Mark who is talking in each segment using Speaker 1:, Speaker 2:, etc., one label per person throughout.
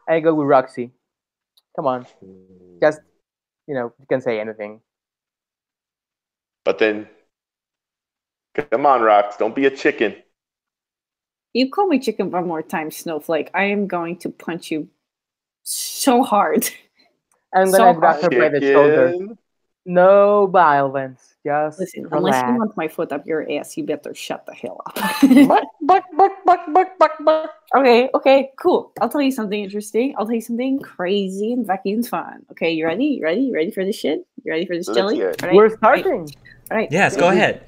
Speaker 1: I go with Roxy. Come on, just you can say anything.
Speaker 2: But then, come on, Rox, don't be a chicken.
Speaker 3: You call me chicken one more time, Snowflake. I am going to punch you so hard.
Speaker 1: I'm
Speaker 3: So
Speaker 1: gonna grab
Speaker 3: hard.
Speaker 1: her by the shoulder.
Speaker 2: Chicken.
Speaker 1: No violence, just
Speaker 3: Listen,
Speaker 1: relax.
Speaker 3: unless you want my foot up your ass, you better shut the hell up.
Speaker 1: Buck, buck, buck, buck, buck, buck, buck.
Speaker 3: Okay, cool. I'll tell you something interesting. I'll tell you something crazy and wacky and fun. Okay, you ready? You ready? You ready for this shit? You ready for this
Speaker 2: Let's
Speaker 3: jelly?
Speaker 2: hear it.
Speaker 3: All right,
Speaker 1: We're starting.
Speaker 3: All right.
Speaker 4: Yes, go ahead.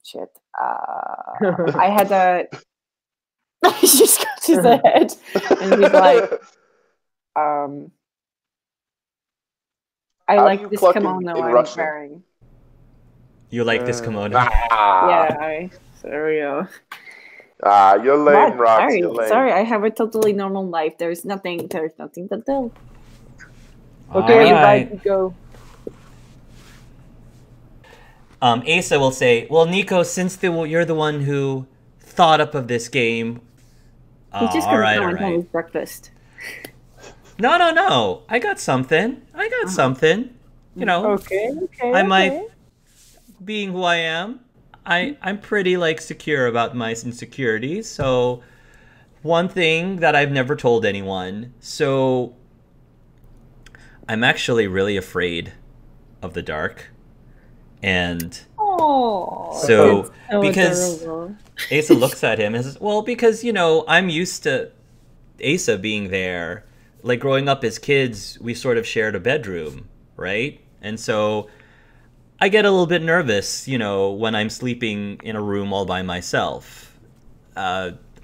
Speaker 3: Shit. I had a. She scratches her head, and he's like, I
Speaker 2: How do
Speaker 3: like
Speaker 2: you
Speaker 3: this
Speaker 2: cluck
Speaker 3: kimono
Speaker 2: in
Speaker 3: I'm
Speaker 2: Russian?
Speaker 3: wearing.
Speaker 4: You like this kimono?
Speaker 3: Yeah, there we go.
Speaker 2: You're lame,
Speaker 3: But,
Speaker 2: Rox. You're lame.
Speaker 3: sorry, I have a totally normal life. There's nothing to tell.
Speaker 1: Okay,
Speaker 4: All
Speaker 1: everybody,
Speaker 4: right.
Speaker 1: go.
Speaker 4: Asa will say, well, Nico, since you're the one who thought up of this game,
Speaker 3: He's just
Speaker 4: all
Speaker 3: gonna
Speaker 4: right,
Speaker 3: go
Speaker 4: all
Speaker 3: and have
Speaker 4: right.
Speaker 3: his breakfast.
Speaker 4: No. I got something. You know,
Speaker 1: Okay.
Speaker 4: I might, being who I am, I'm pretty secure about my insecurities. So one thing that I've never told anyone. So I'm actually really afraid of the dark. And
Speaker 3: Oh,
Speaker 4: so
Speaker 3: that's so
Speaker 4: because
Speaker 3: adorable.
Speaker 4: Asa looks at him and says, well, because, I'm used to Asa being there. Like growing up as kids, we sort of shared a bedroom, right? And so I get a little bit nervous, when I'm sleeping in a room all by myself.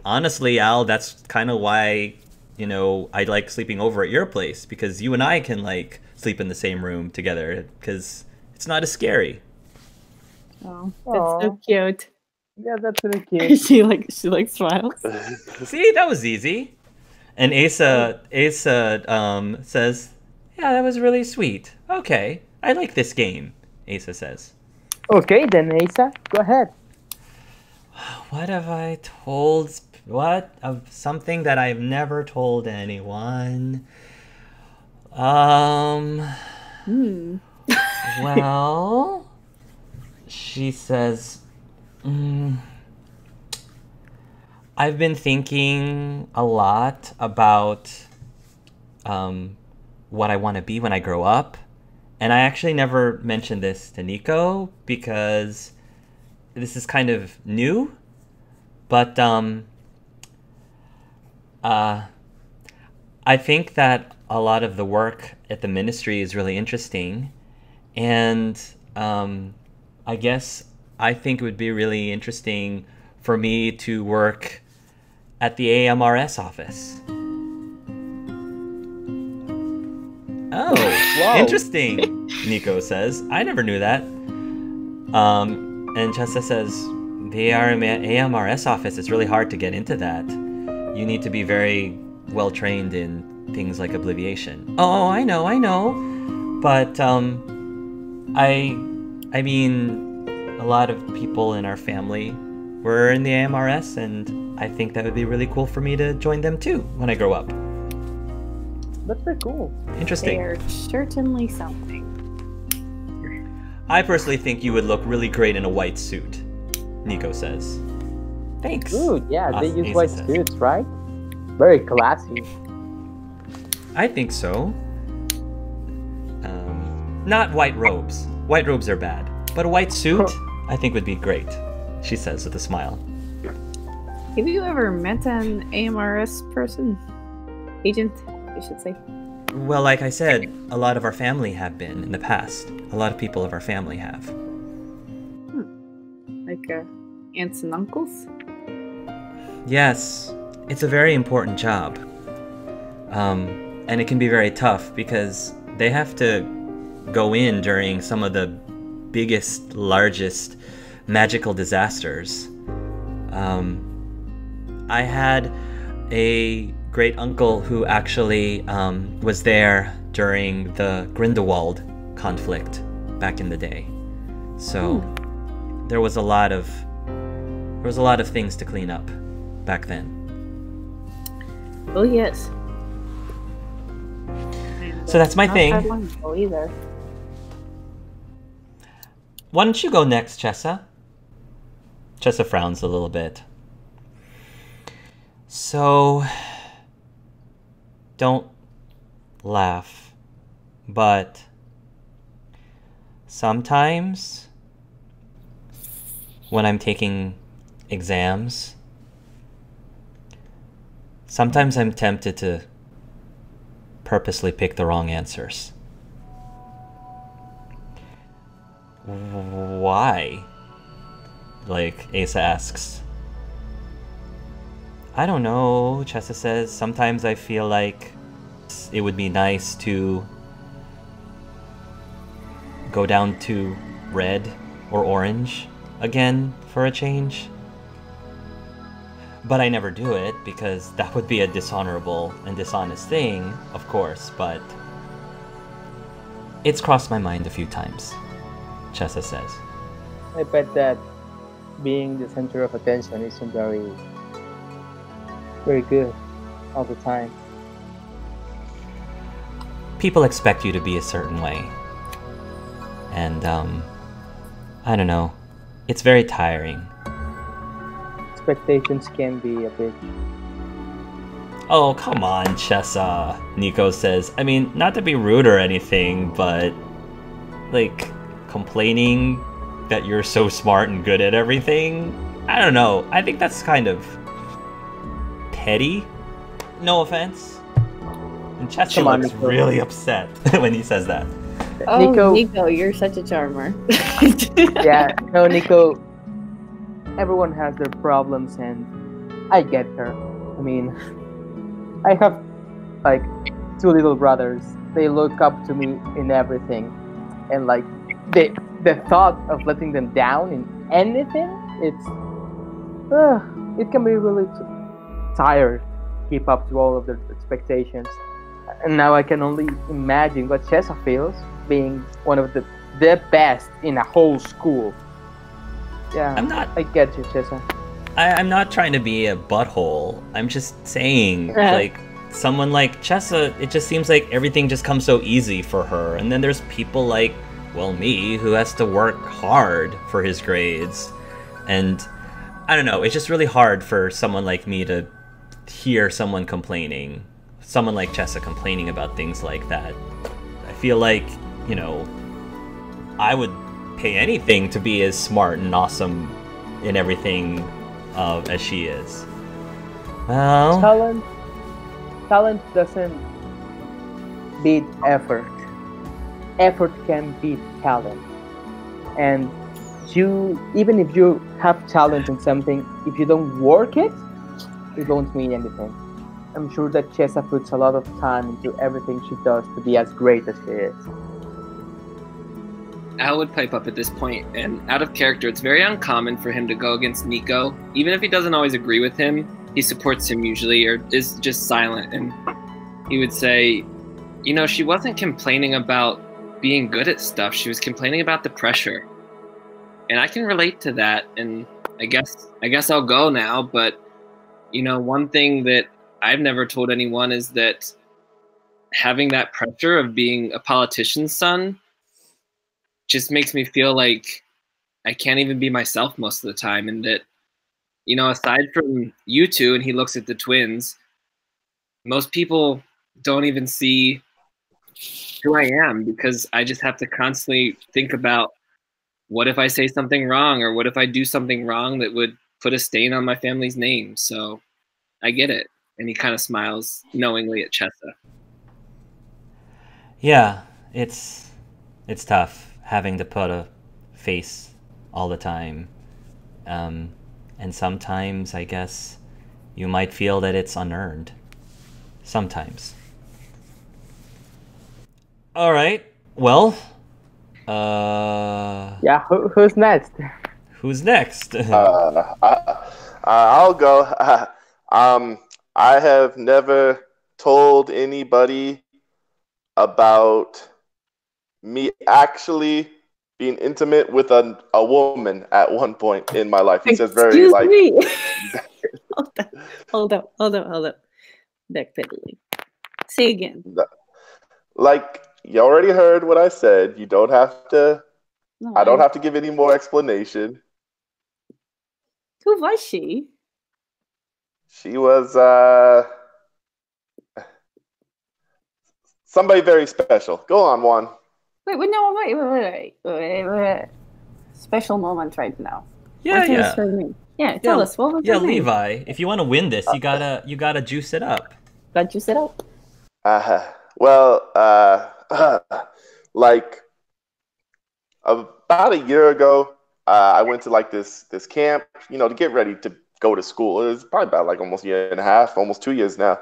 Speaker 4: Honestly, Al, that's kind of why, I like sleeping over at your place, because you and I can sleep in the same room together because it's not as scary.
Speaker 3: Oh, that's so cute.
Speaker 1: Yeah, that's really cute.
Speaker 3: she smiles.
Speaker 4: See, that was easy. And Asa says, yeah, that was really sweet. Okay, I like this game, Asa says.
Speaker 1: Okay, then Asa, go ahead.
Speaker 4: What have I told? What of something that I've never told anyone? Well, she says, I've been thinking a lot about what I want to be when I grow up. And I actually never mentioned this to Nico because this is kind of new. But I think that a lot of the work at the ministry is really interesting. And I guess I think it would be really interesting for me to work at the AMRS office. Oh,
Speaker 1: Wow.
Speaker 4: Interesting, Nico says. I never knew that. And Chessa says, the AMRS office, it's really hard to get into that. You need to be very well trained in things like obliviation. Oh, I know. But, I mean, a lot of people in our family were in the AMRS, and I think that would be really cool for me to join them too when I grow up.
Speaker 1: That's pretty cool.
Speaker 4: Interesting.
Speaker 3: They're certainly something.
Speaker 4: I personally think you would look really great in a white suit, Nico says. Thanks.
Speaker 1: Good, yeah, they use
Speaker 4: Asa
Speaker 1: white
Speaker 4: says.
Speaker 1: suits, right? Very classy.
Speaker 4: I think so. Not white robes. White robes are bad. But a white suit, I think would be great, she says with a smile.
Speaker 3: Have you ever met an AMRS person? Agent, I should say.
Speaker 4: Well, like I said, a lot of our family have been in the past. A lot of people of our family have.
Speaker 3: Like aunts and uncles?
Speaker 4: Yes, it's a very important job. And it can be very tough because they have to go in during some of the biggest, largest magical disasters. I had a great uncle who actually was there during the Grindelwald conflict back in the day. So there was a lot of things to clean up back then.
Speaker 3: Oh yes.
Speaker 4: So that's my
Speaker 3: Not
Speaker 4: thing.
Speaker 3: that long ago either.
Speaker 4: Why don't you go next, Chessa? Chessa frowns a little bit. So, don't laugh, but sometimes when I'm taking exams, sometimes I'm tempted to purposely pick the wrong answers. Why? Like, Asa asks. I don't know, Chessa says. Sometimes I feel like it would be nice to go down to red or orange again for a change. But I never do it because that would be a dishonorable and dishonest thing, of course, but it's crossed my mind a few times, Chessa says.
Speaker 1: I bet that being the center of attention isn't very good all the time.
Speaker 4: People expect you to be a certain way. And, I don't know. It's very tiring.
Speaker 1: Expectations can be a bit...
Speaker 4: Oh, come on, Chessa, Nico says. I mean, not to be rude or anything, but, like, complaining that you're so smart and good at everything? I don't know. I think that's kind of petty. No offense. And Chessa looks really upset when he says that.
Speaker 3: Oh, Nico, you're such a charmer.
Speaker 1: Yeah, no, Nico, everyone has their problems and I get her. I mean, I have like 2 little brothers. They look up to me in everything. And like, the thought of letting them down in anything, it can be really tired to keep up to all of their expectations. And now I can only imagine what Chessa feels being one of the best in a whole school. Yeah, I get you, Chessa.
Speaker 4: I'm not trying to be a butthole. I'm just saying, like, someone like Chessa, it just seems like everything just comes so easy for her. And then there's people like, well, me, who has to work hard for his grades. And I don't know, it's just really hard for someone like me to hear someone complaining. Someone like Chessa complaining about things like that. I feel like, you know, I would pay anything to be as smart and awesome in everything as she is. Well,
Speaker 1: talent doesn't beat effort. Effort can beat talent. And even if you have talent in something, if you don't work it won't mean anything. I'm sure that Chessa puts a lot of time into everything she does to be as great as she is.
Speaker 5: Al would pipe up at this point, and out of character, it's very uncommon for him to go against Nico. Even if he doesn't always agree with him, he supports him usually, or is just silent. And he would say, you know, she wasn't complaining about being good at stuff. She was complaining about the pressure. And I can relate to that, and I guess I'll go now, but, you know, one thing that I've never told anyone is that having that pressure of being a politician's son just makes me feel like I can't even be myself most of the time. And that, you know, aside from you two, and he looks at the twins, most people don't even see who I am, because I just have to constantly think about, what if I say something wrong, or what if I do something wrong that would put a stain on my family's name? So I get it. And he kind of smiles knowingly at Chessa.
Speaker 4: Yeah, it's tough having to put a face all the time. And sometimes, I guess, you might feel that it's unearned. Sometimes. All right. Well,
Speaker 1: yeah, who's next?
Speaker 4: Who's next?
Speaker 2: I'll go. I have never told anybody about me actually being intimate with a woman at one point in my life. He says very
Speaker 3: Excuse
Speaker 2: like.
Speaker 3: Me. Hold up. Backpedaling. Say again.
Speaker 2: Like, you already heard what I said. You don't have to.
Speaker 3: No,
Speaker 2: I don't have to give any more explanation.
Speaker 3: Who was she?
Speaker 2: She was somebody very special. Go on, Juan.
Speaker 3: Wait. Special moment right now.
Speaker 4: Yeah,
Speaker 3: What is
Speaker 4: yeah.
Speaker 3: her name? Yeah, tell us. What was
Speaker 4: Yeah,
Speaker 3: her name?
Speaker 4: Levi. If you want to win this, you gotta juice it up.
Speaker 3: Got you set up.
Speaker 2: Well, like about a year ago, I went to like this camp, to get ready to go to school. It was probably about like almost a year and a half, almost 2 years now.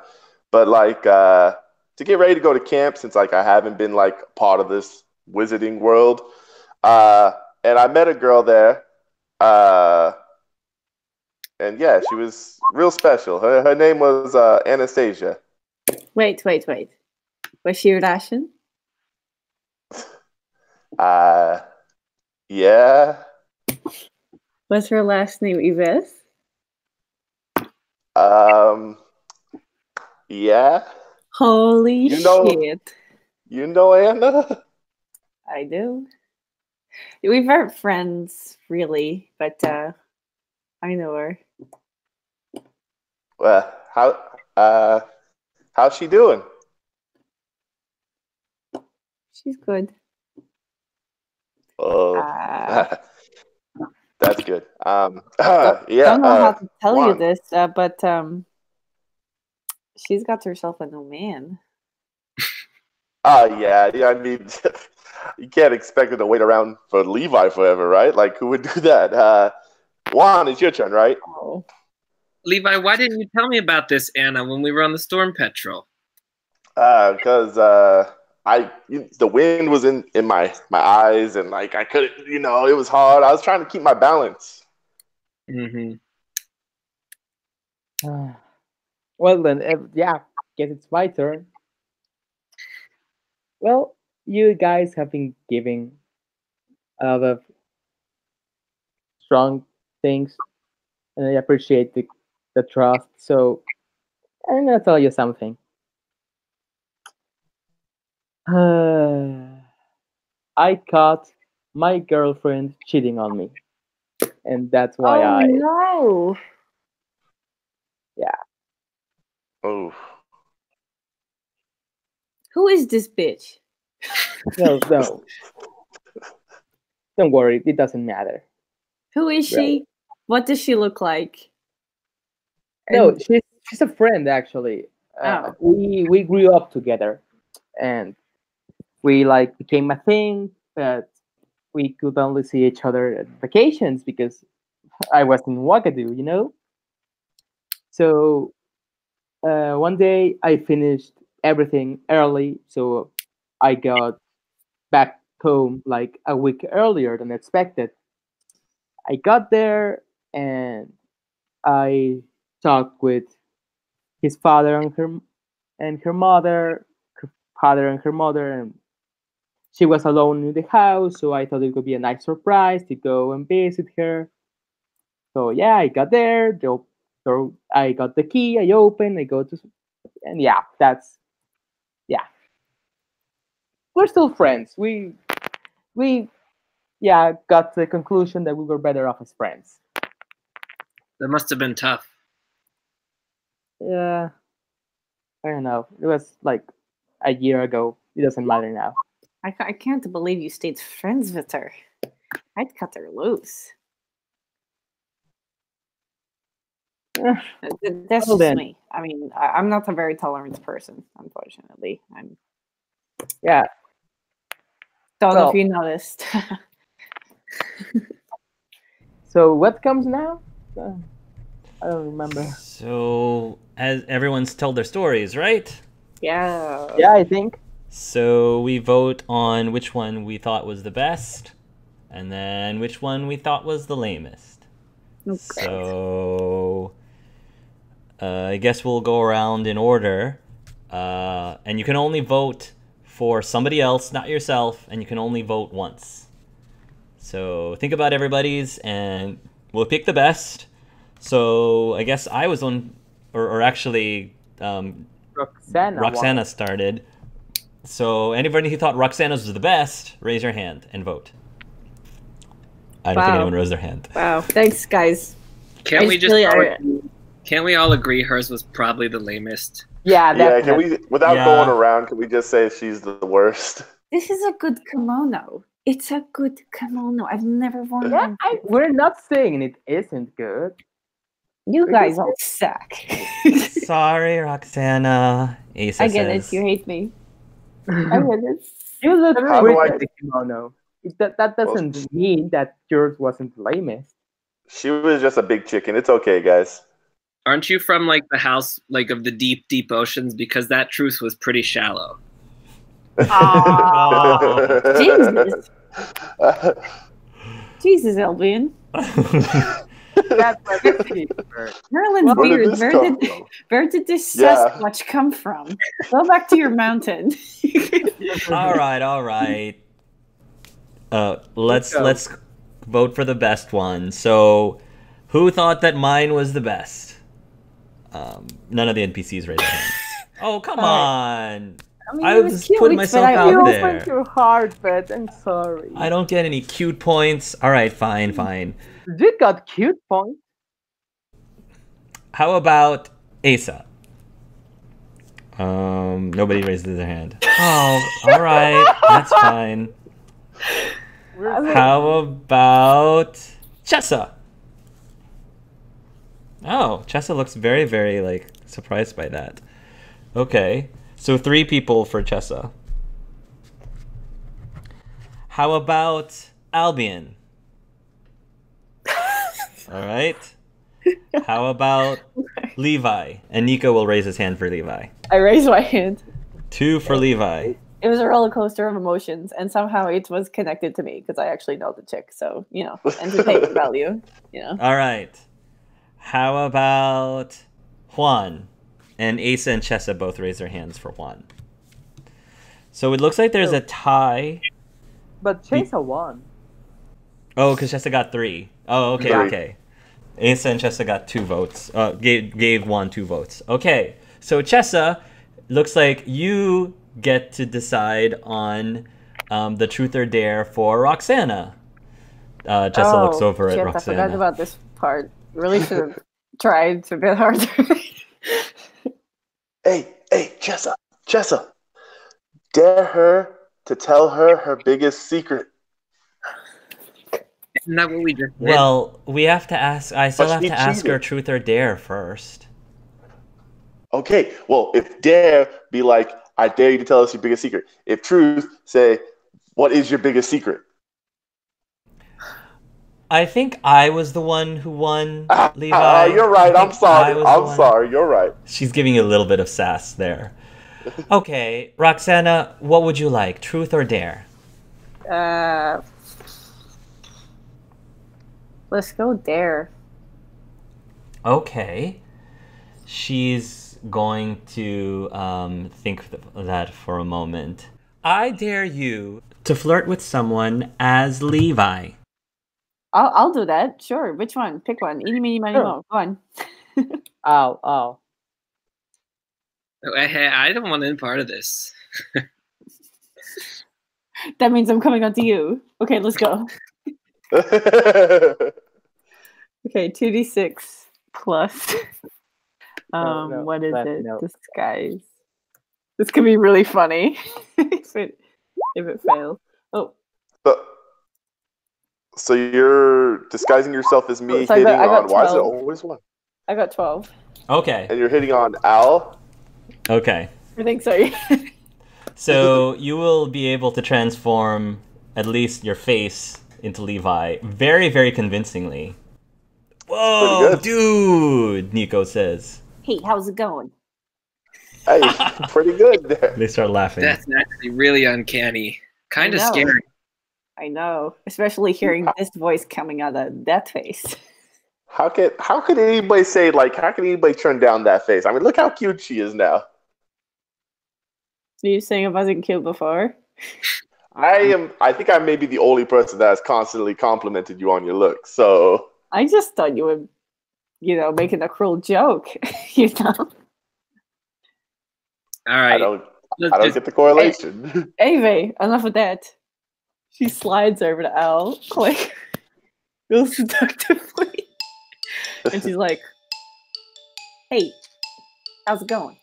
Speaker 2: But like to get ready to go to camp, since like I haven't been like part of this wizarding world, and I met a girl there, and yeah, she was real special. Her name was Anastasia.
Speaker 3: Wait. Was she Russian?
Speaker 2: Yeah.
Speaker 3: Was her last name Yves?
Speaker 2: Yeah.
Speaker 3: Holy shit.
Speaker 2: You know Anna?
Speaker 3: I do. We weren't friends, really, but I know her.
Speaker 2: Well, how's she doing?
Speaker 3: She's good.
Speaker 2: Oh, that's good. Yeah.
Speaker 3: Don't know how to tell you
Speaker 2: Juan.
Speaker 3: this, but she's got herself a new man.
Speaker 2: Yeah. I mean, you can't expect her to wait around for Levi forever, right? Like, who would do that? Juan, it's your turn, right?
Speaker 3: Oh.
Speaker 5: Levi, why didn't you tell me about this, Anna, when we were on the storm petrel?
Speaker 2: Because the wind was in my eyes, and like I couldn't, it was hard. I was trying to keep my balance.
Speaker 5: Mm-hmm.
Speaker 1: Well then, yeah, guess it's my turn. Well, you guys have been giving a lot of strong things, and I appreciate the trust. So I'm gonna tell you something. I caught my girlfriend cheating on me, and that's why
Speaker 3: no!
Speaker 2: Oh,
Speaker 3: Who is this bitch?
Speaker 1: no, don't worry, it doesn't matter.
Speaker 3: Who is she?
Speaker 1: Right.
Speaker 3: What does she look like?
Speaker 1: No,
Speaker 3: And-
Speaker 1: she's a friend actually.
Speaker 3: Oh.
Speaker 1: We grew up together, and we like became a thing, but we could only see each other at vacations because I was in Ouagadougou. So one day I finished everything early, so I got back home like a week earlier than expected. I got there and I talked with his father and her mother, her father and her mother, and she was alone in the house, so I thought it would be a nice surprise to go and visit her. So yeah, I got there. So I got the key. I opened. I go to, and yeah, yeah. We're still friends. We yeah got the conclusion that we were better off as friends.
Speaker 5: That must have been tough.
Speaker 1: Yeah, I don't know. It was like a year ago. It doesn't matter now.
Speaker 3: I can't believe you stayed friends with her. I'd cut her loose. That's
Speaker 1: Well
Speaker 3: just
Speaker 1: then.
Speaker 3: me. I mean, I'm not a very tolerant person, unfortunately.
Speaker 1: Yeah.
Speaker 3: Don't know if
Speaker 1: Well-
Speaker 3: you noticed.
Speaker 1: So what comes now? I don't remember.
Speaker 4: So, as everyone's told their stories, right?
Speaker 3: Yeah.
Speaker 1: Yeah, I think.
Speaker 4: So we vote on which one we thought was the best, and then which one we thought was the lamest.
Speaker 3: Okay.
Speaker 4: So I guess we'll go around in order, and you can only vote for somebody else, not yourself, and you can only vote once. So think about everybody's, and we'll pick the best. So I guess I was on, or actually, Roxana started. So anybody who thought Roxana's was the best, raise your hand and vote. I don't think anyone rose their hand.
Speaker 3: Wow. Thanks, guys.
Speaker 5: Can't we Can't we all agree hers was probably the lamest?
Speaker 1: Yeah,
Speaker 2: yeah. Can we, without going around, can we just say she's the worst?
Speaker 3: This is a good kimono. It's a good kimono. I've never worn one.
Speaker 1: We're not saying it isn't good.
Speaker 3: You guys all suck.
Speaker 4: Sorry, Roxana. Asa
Speaker 3: I get
Speaker 4: says.
Speaker 3: it. You hate me. I get it.
Speaker 1: You look
Speaker 2: How
Speaker 1: good
Speaker 2: do I-
Speaker 1: with the kimono. That doesn't mean that yours wasn't the lamest.
Speaker 2: She was just a big chicken. It's okay, guys.
Speaker 5: Aren't you from like the house like of the deep, deep oceans? Because that truce was pretty shallow.
Speaker 3: Jesus. Jesus, Albion.
Speaker 1: That's my
Speaker 3: Merlin's
Speaker 2: Where did
Speaker 3: beard.
Speaker 2: this
Speaker 3: Where
Speaker 2: come
Speaker 3: did,
Speaker 2: from?
Speaker 3: where did this
Speaker 2: Yeah.
Speaker 3: Sasquatch come from? Go back to your mountain.
Speaker 4: All right. Let's vote for the best one. So, who thought that mine was the best? None of the NPCs raised their hands. Oh, come on!
Speaker 3: I mean,
Speaker 4: I
Speaker 3: it was
Speaker 4: was
Speaker 3: cute,
Speaker 4: putting
Speaker 3: but
Speaker 4: myself
Speaker 3: I
Speaker 4: out
Speaker 1: You
Speaker 3: almost
Speaker 4: there.
Speaker 1: opened too hard, but I'm sorry.
Speaker 4: I don't get any cute points. All right, fine.
Speaker 1: You got cute points.
Speaker 4: How about Asa? Nobody raises their hand. Oh, all right, that's fine. How about Chessa? Oh, Chessa looks very, very like surprised by that. Okay, so 3 people for Chessa. How about Albion? All right. How about Levi? And Nico will raise his hand for Levi.
Speaker 3: I raised my hand.
Speaker 4: 2 for Levi.
Speaker 3: It was a roller coaster of emotions, and somehow it was connected to me because I actually know the chick. So, entertainment value.
Speaker 4: All right. How about Juan? And Asa and Chessa both raise their hands for Juan. So it looks like there's a tie.
Speaker 1: But Chesa won.
Speaker 4: Oh, because Chessa got 3. Oh, okay,
Speaker 2: Right.
Speaker 4: okay. Asa and Chessa got 2 votes. Gave Juan 2 votes. Okay, so Chessa, looks like you get to decide on the truth or dare for Roxana. Chessa looks over at
Speaker 3: shit,
Speaker 4: Roxana.
Speaker 3: I forgot about this part. Really should have tried a bit harder.
Speaker 2: Hey, Chessa. Dare her to tell her biggest secret.
Speaker 5: Isn't that what we just did?
Speaker 4: Well, we have to ask. I still
Speaker 2: But
Speaker 4: have
Speaker 2: she
Speaker 4: to ask her
Speaker 2: cheated.
Speaker 4: truth or dare first.
Speaker 2: Okay, well, if dare, be like, I dare you to tell us your biggest secret. If truth, say, what is your biggest secret?
Speaker 4: I think I was the one who won, Levi.
Speaker 2: You're right.
Speaker 4: I
Speaker 2: I'm
Speaker 4: think I
Speaker 2: sorry.
Speaker 4: was the
Speaker 2: I'm
Speaker 4: one.
Speaker 2: sorry. You're right.
Speaker 4: She's giving you a little bit of sass there. Okay, Roxana, what would you like, truth or dare?
Speaker 3: Let's go dare.
Speaker 4: Okay. She's going to think that for a moment. I dare you to flirt with someone as Levi.
Speaker 3: I'll do that. Sure. Which one? Pick one. Eeny, meeny, miny, mo. Go on.
Speaker 1: Ow.
Speaker 5: Hey, I don't want any part of this.
Speaker 3: That means I'm coming on to you. Okay, let's go. Okay, 2d6 plus.
Speaker 1: No,
Speaker 3: what is it?
Speaker 1: no.
Speaker 3: Disguise. This could be really funny if it fails. Oh,
Speaker 2: So you're disguising yourself as me
Speaker 3: So I
Speaker 2: hitting
Speaker 3: got
Speaker 2: on. Why is it
Speaker 3: 12.
Speaker 2: always one?
Speaker 3: I got 12.
Speaker 4: Okay.
Speaker 2: And you're hitting on Al.
Speaker 4: Okay.
Speaker 3: I think so.
Speaker 4: So you will be able to transform at least your face into Levi very, very convincingly. Whoa,
Speaker 2: Pretty good.
Speaker 4: dude, Nico says.
Speaker 3: Hey, how's it going?
Speaker 2: Hey, pretty good there.
Speaker 4: They start laughing.
Speaker 5: That's actually really uncanny. Kind of
Speaker 3: I know.
Speaker 5: scary.
Speaker 3: I know, especially hearing this voice coming out of that face.
Speaker 2: How could anybody say, like, how can anybody turn down that face? I mean, look how cute she is now.
Speaker 3: Are you saying I wasn't cute before?
Speaker 2: I think I may be the only person that has constantly complimented you on your looks. So
Speaker 3: I just thought you were, making a cruel joke,
Speaker 5: All right.
Speaker 2: I don't
Speaker 5: Let's just-
Speaker 2: get the correlation.
Speaker 3: Anyway, enough of that. She slides over to Al, like, real seductively. And she's like, hey, how's it going?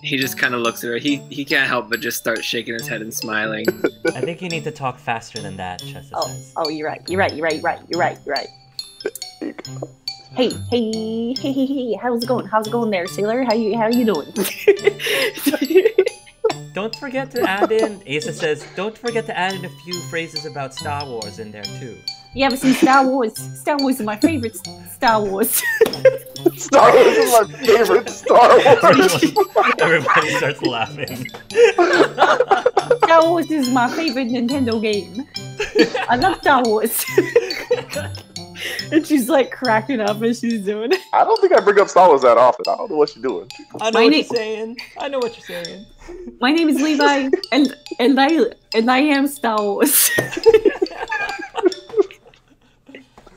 Speaker 5: He just kind of looks at her. He can't help but just start shaking his head and smiling.
Speaker 4: I think you need to talk faster than that, Chessa says.
Speaker 3: Oh, you're right. Hey, how's it going? How's it going there, sailor? How you doing?
Speaker 4: Don't forget to add in, Asa says, don't forget to add in a few phrases about Star Wars in there too.
Speaker 3: You ever seen Star Wars? Star Wars is my favorite Star Wars.
Speaker 2: Star Wars is my favorite Star Wars.
Speaker 4: Everybody starts laughing.
Speaker 3: Star Wars is my favorite Nintendo game. I love Star Wars. And she's like cracking up as she's doing it.
Speaker 2: I don't think I bring up Star Wars that often. I don't know what you're doing.
Speaker 4: I know what you're saying. I know what you're saying.
Speaker 3: My name is Levi, and I am Star Wars.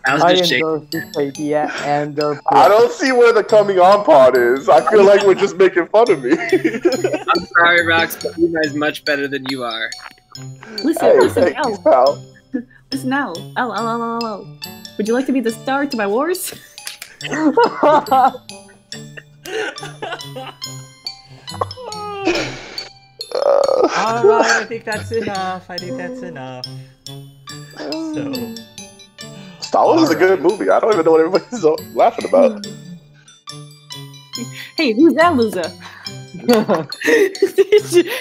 Speaker 5: I was
Speaker 1: I
Speaker 5: just shaking.
Speaker 1: endorse this idea and
Speaker 2: I don't see where the coming on part is. I feel like we're just making fun of me.
Speaker 5: I'm sorry, Rox, but Levi's much better than you are.
Speaker 3: Listen,
Speaker 2: thanks,
Speaker 3: Al.
Speaker 2: pal.
Speaker 3: Listen, Al. Would you like to be the star to my wars?
Speaker 4: Alright, I think that's enough. So,
Speaker 2: Star Wars is a good movie. I don't even know what everybody's laughing about.
Speaker 3: Hey, who's that loser?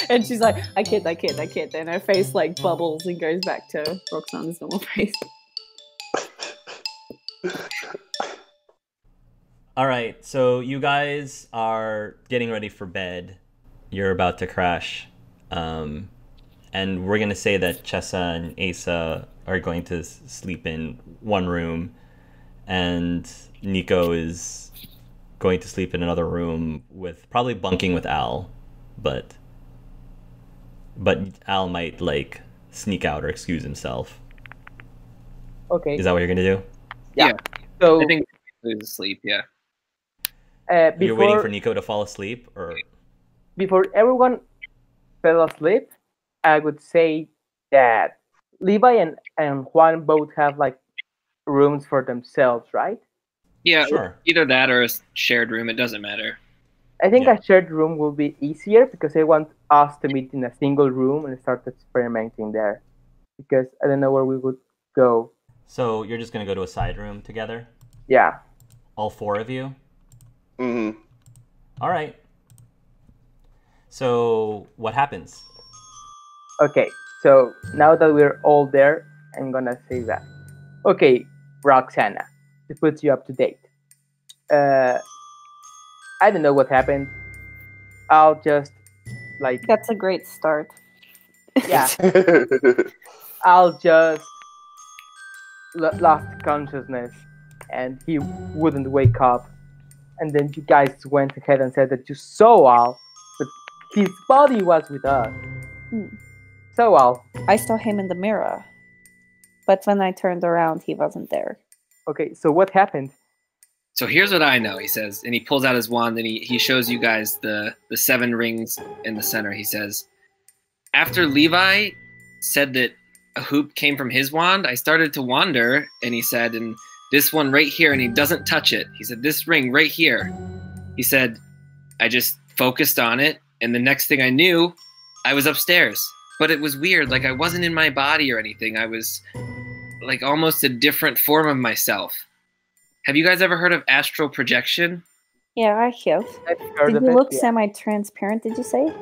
Speaker 3: And she's like, I can't. And her face like bubbles and goes back to Roxanne's normal face.
Speaker 4: alright, so you guys are getting ready for bed. You're about to crash. And we're going to say that Chessa and Asa are going to sleep in one room. And Nico is going to sleep in another room with probably bunking with Al. But Al might like sneak out or excuse himself.
Speaker 1: Okay.
Speaker 4: Is that what you're going to do?
Speaker 1: Yeah. So
Speaker 5: I think he's asleep, yeah.
Speaker 4: You're waiting for Nico to fall asleep? Or
Speaker 1: before everyone fell asleep, I would say that Levi and Juan both have like rooms for themselves, right?
Speaker 5: Yeah,
Speaker 4: Sure.
Speaker 5: either that or a shared room. It doesn't matter.
Speaker 1: I think
Speaker 4: Yeah.
Speaker 1: a shared room will be easier because I want us to meet in a single room and start experimenting there. Because I don't know where we would go.
Speaker 4: So you're just going to go to a side room together?
Speaker 1: Yeah.
Speaker 4: All four of you?
Speaker 2: Mm-hmm.
Speaker 4: All right. So what happens?
Speaker 1: Okay, so now that we're all there, I'm gonna say that. Okay, Roxana, to put you up to date. I don't know what happened. I'll just like
Speaker 3: That's a great start.
Speaker 1: yeah. I'll just lost consciousness, and he wouldn't wake up. And then you guys went ahead and said that you saw Al, but his body was with us. So Al,
Speaker 3: I saw him in the mirror, but when I turned around, he wasn't there.
Speaker 1: okay, so what happened?
Speaker 5: So here's what I know, he says. And he pulls out his wand and he shows you guys the 7 rings in the center. He says, after Levi said that a hoop came from his wand, I started to wander. And he said, and this one right here, and he doesn't touch it. He said, this ring right here. He said, I just focused on it. And the next thing I knew, I was upstairs. But it was weird. Like I wasn't in my body or anything. I was like almost a different form of myself. Have you guys ever heard of astral projection?
Speaker 3: Yeah, I have.
Speaker 1: I've heard
Speaker 3: Did
Speaker 1: of
Speaker 3: you
Speaker 1: it,
Speaker 3: look
Speaker 1: yeah.
Speaker 3: semi-transparent, did you say?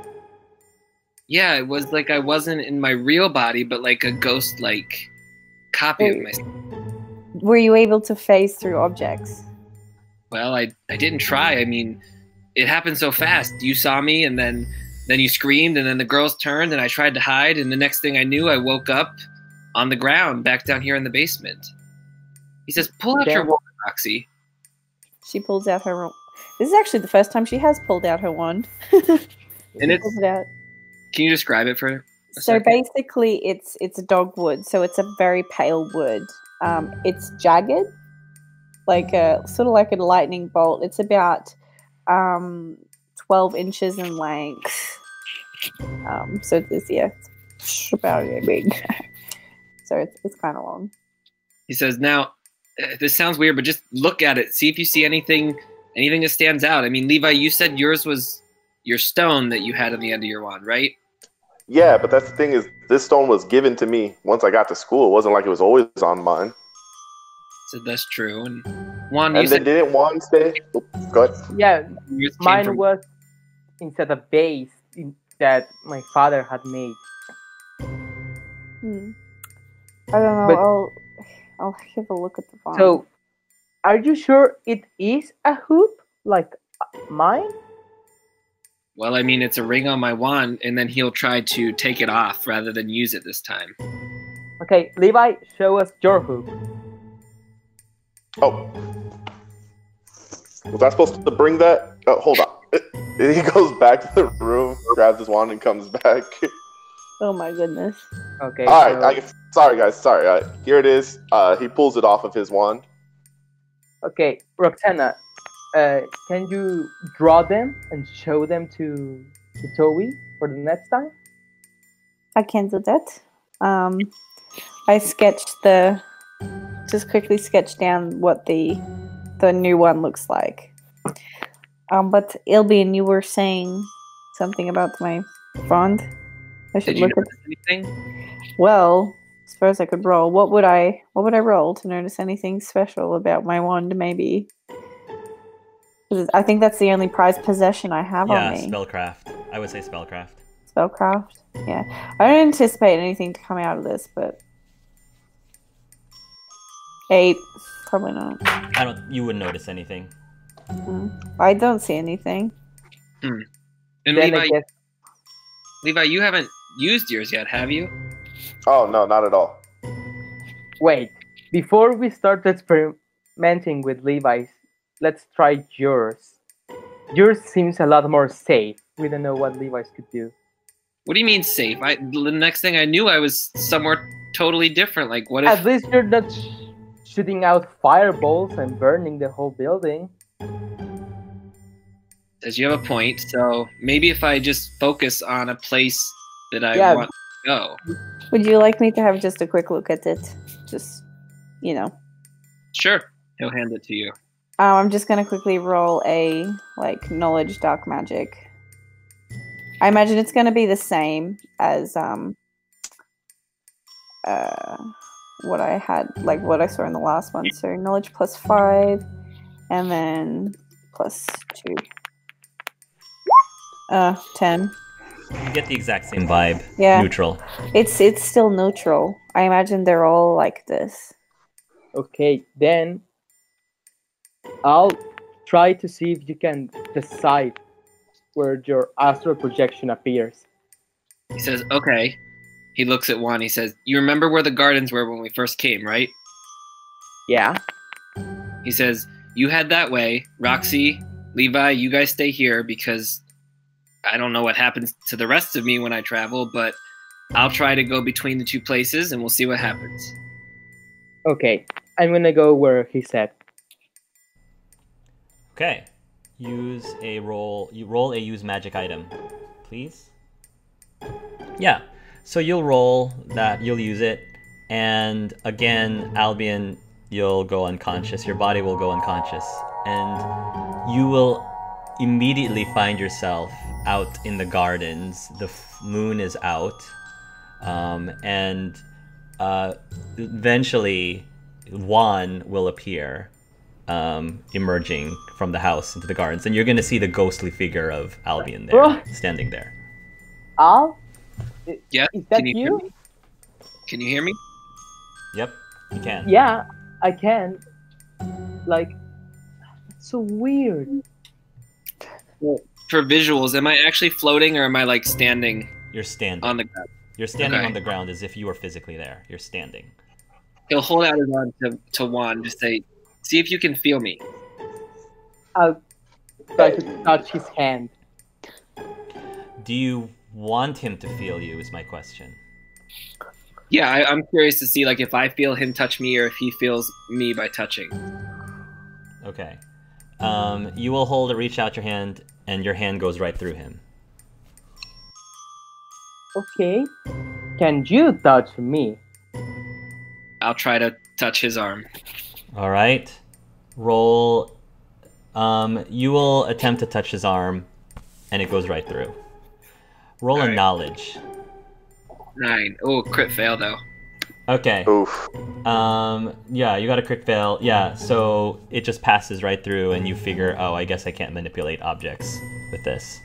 Speaker 5: Yeah, it was like I wasn't in my real body, but like a ghost-like copy of
Speaker 3: Wait.
Speaker 5: myself.
Speaker 3: Were you able to phase through objects?
Speaker 5: Well, I didn't try. I mean, it happened so fast. You saw me, and then you screamed, and then the girls turned, and I tried to hide, and the next thing I knew, I woke up on the ground back down here in the basement. He says, pull out your
Speaker 1: Damn.
Speaker 5: wand, Roxy.
Speaker 3: She pulls out her wand. This is actually the first time she has pulled out her wand.
Speaker 5: And it's,
Speaker 3: Pulls it out.
Speaker 5: can you describe it for a
Speaker 3: So
Speaker 5: second?
Speaker 3: basically, it's a dogwood. So it's a very pale wood. It's jagged, like a sort of like a lightning bolt. It's about 12 inches in length. So it's about big. So it's kind of long.
Speaker 5: He says, now, this sounds weird, but just look at it. See if you see anything that stands out. I mean, Levi, you said yours was your stone that you had on the end of your wand, right?
Speaker 2: Yeah, but that's the thing is, this stone was given to me once I got to school. It wasn't like it was always on mine.
Speaker 5: So that's true. And Juan,
Speaker 2: And
Speaker 5: you
Speaker 2: then
Speaker 5: said
Speaker 2: didn't Juan stay? Oops, go ahead.
Speaker 1: Yeah,
Speaker 5: yours came
Speaker 1: mine
Speaker 5: from-
Speaker 1: was instead of base that my father had made.
Speaker 3: I don't know.
Speaker 1: But-
Speaker 3: I'll have a look at the font.
Speaker 1: So, are you sure it is a hoop like mine?
Speaker 5: Well, I mean, it's a ring on my wand, and then he'll try to take it off rather than use it this time.
Speaker 1: Okay, Levi, show us your hoop.
Speaker 2: Oh. Was I supposed to bring that? Oh, hold on. He goes back to the room, grabs his wand, and comes back.
Speaker 3: Oh my goodness.
Speaker 1: Okay.
Speaker 2: All
Speaker 1: so-
Speaker 2: right. Sorry, guys. Sorry. Here it is. He pulls it off of his wand.
Speaker 1: Okay, Roxana, can you draw them and show them to Toby for the next time?
Speaker 3: I can do that. I sketched just quickly sketch down what the new one looks like. But Albion, you were saying something about my font. I should
Speaker 5: Did you
Speaker 3: look at.
Speaker 5: notice anything?
Speaker 3: Well, as far as I could roll, what would I roll to notice anything special about my wand? Maybe. 'Cause I think that's the only prized possession I have on
Speaker 4: Yeah,
Speaker 3: me.
Speaker 4: spellcraft. I would say spellcraft.
Speaker 3: Spellcraft. Yeah, I don't anticipate anything to come out of this, but 8, probably not.
Speaker 4: You wouldn't notice anything.
Speaker 3: I don't see anything.
Speaker 5: And
Speaker 1: Then I guess
Speaker 5: Levi, you haven't used yours yet, have you?
Speaker 2: Oh, no, not at all.
Speaker 1: wait. Before we start experimenting with Levi's, let's try yours. Yours seems a lot more safe. We don't know what Levi's could do.
Speaker 5: What do you mean safe? The next thing I knew, I was somewhere totally different. Like, what if?
Speaker 1: At least you're not shooting out fireballs and burning the whole building.
Speaker 5: As you have a point. So maybe if I just focus on a place that I
Speaker 1: Yeah.
Speaker 5: want to go.
Speaker 3: Would you like me to have just a quick look at it? Just,
Speaker 5: Sure, he'll hand it to you.
Speaker 3: I'm just gonna quickly roll a knowledge dark magic. I imagine it's gonna be the same as what I had, like what I saw in the last one. So knowledge +5, and then +2. 10.
Speaker 4: You get the exact same vibe.
Speaker 3: Yeah.
Speaker 4: Neutral.
Speaker 3: It's still neutral. I imagine they're all like this.
Speaker 1: Okay, then I'll try to see if you can decide where your astral projection appears.
Speaker 5: He says, okay. He looks at Juan. He says, you remember where the gardens were when we first came, right?
Speaker 1: Yeah?
Speaker 5: He says, you head that way. Roxy, Levi, you guys stay here because I don't know what happens to the rest of me when I travel, but I'll try to go between the two places and we'll see what happens.
Speaker 1: Okay, I'm gonna go where he said.
Speaker 4: Okay. You roll a use magic item, please. Yeah. So you'll roll that, you'll use it, and again, Albion, you'll go unconscious. Your body will go unconscious, and you will immediately find yourself out in the gardens. The moon is out, and eventually Juan will appear, emerging from the house into the gardens, and you're going to see the ghostly figure of Albion there,
Speaker 1: Oh.
Speaker 4: standing there.
Speaker 1: Al?
Speaker 5: Yeah?
Speaker 1: Is that
Speaker 5: Can you hear
Speaker 1: you?
Speaker 5: me? Can you hear me?
Speaker 4: Yep, you can.
Speaker 1: Yeah, I can. Like, that's so weird.
Speaker 5: For visuals, am I actually floating or am I like standing
Speaker 4: You're standing.
Speaker 5: on the ground?
Speaker 4: You're standing
Speaker 5: Okay.
Speaker 4: on the ground as if you were physically there. You're standing.
Speaker 5: He'll hold out his arm to Juan, just say, see if you can feel me.
Speaker 1: I'll try to touch his hand.
Speaker 4: Do you want him to feel you is my question.
Speaker 5: Yeah, I'm curious to see like if I feel him touch me or if he feels me by touching.
Speaker 4: Okay. You will reach out your hand, and your hand goes right through him.
Speaker 1: Okay. Can you touch me?
Speaker 5: I'll try to touch his arm.
Speaker 4: All right. Roll. You will attempt to touch his arm, and it goes right through. Roll a
Speaker 5: Alright.
Speaker 4: knowledge.
Speaker 5: 9. Oh, crit fail though.
Speaker 4: Okay.
Speaker 2: Oof.
Speaker 4: Yeah, you got a crit fail. Yeah, so it just passes right through, and you figure, oh, I guess I can't manipulate objects with this.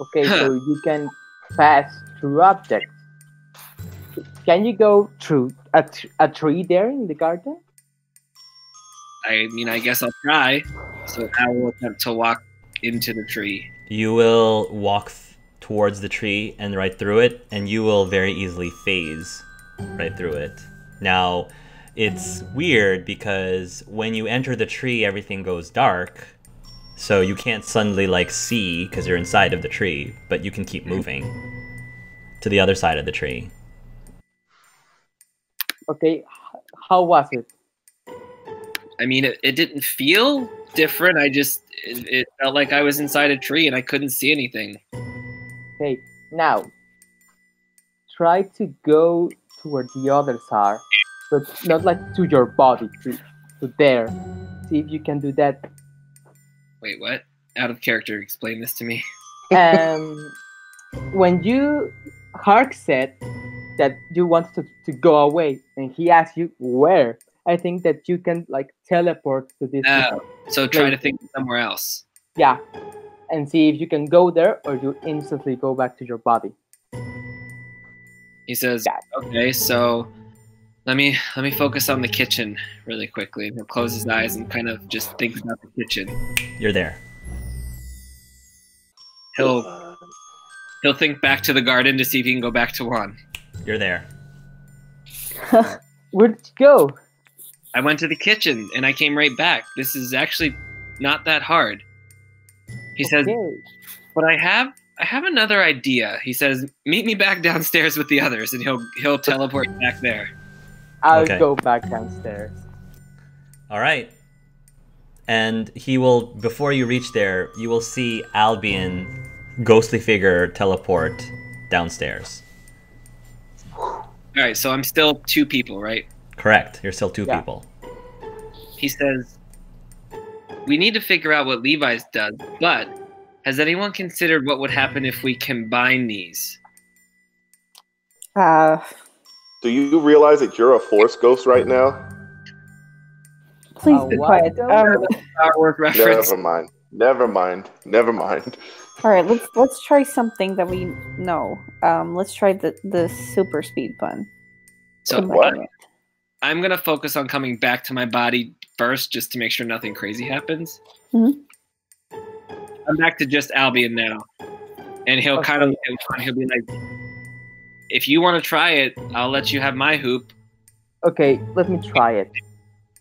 Speaker 1: Okay, so you can pass through objects. Can you go through a tree there in the garden?
Speaker 5: I mean, I guess I'll try. So I will attempt to walk into the tree.
Speaker 4: You will walk towards the tree and right through it, and you will very easily phase right through it. Now, it's weird because when you enter the tree, everything goes dark, so you can't suddenly like see because you're inside of the tree, but you can keep moving to the other side of the tree.
Speaker 1: Okay, how was it?
Speaker 5: I mean, it didn't feel different. It felt like I was inside a tree and I couldn't see anything.
Speaker 1: Okay, now try to go toward the other side, but not like to your body, to there. See if you can do that.
Speaker 5: Wait, what? Out of character, explain this to me.
Speaker 1: When Hark said that you wanted to go away, and he asked you where, I think that you can like teleport to this.
Speaker 5: So try to think somewhere else.
Speaker 1: Yeah, and see if you can go there or you instantly go back to your body.
Speaker 5: He says,
Speaker 1: Yeah.
Speaker 5: "Okay, so let me focus on the kitchen really quickly." And he'll close his eyes and kind of just think about the kitchen.
Speaker 4: You're there.
Speaker 5: He'll think back to the garden to see if he can go back to one.
Speaker 4: You're there.
Speaker 1: Where'd you go?
Speaker 5: I went to the kitchen and I came right back. This is actually not that hard. He says,
Speaker 1: Okay.
Speaker 5: "But I have another idea." He says, "Meet me back downstairs with the others," and he'll teleport back there.
Speaker 1: I'll
Speaker 4: Okay.
Speaker 1: go back downstairs.
Speaker 4: All right. And he will, before you reach there, you will see Albion, ghostly figure, teleport downstairs.
Speaker 5: All right, so I'm still 2 people, right?
Speaker 4: Correct. You're still 2
Speaker 1: Yeah.
Speaker 4: people.
Speaker 5: He says, "We need to figure out what Levi's does, but has anyone considered what would happen if we combine these?"
Speaker 2: Do you realize that you're a force ghost right now?
Speaker 3: Please be
Speaker 1: what
Speaker 3: quiet.
Speaker 1: ghost?
Speaker 5: Star Wars reference.
Speaker 2: Never mind.
Speaker 3: All right, let's try something that we know. Let's try the super speed one.
Speaker 5: So
Speaker 2: What?
Speaker 5: I'm gonna focus on coming back to my body first, just to make sure nothing crazy happens.
Speaker 3: Mhm.
Speaker 5: I'm back to just Albion now, and he'll he'll be like, "If you want to try it, I'll let you have my hoop."
Speaker 1: Okay, let me try it.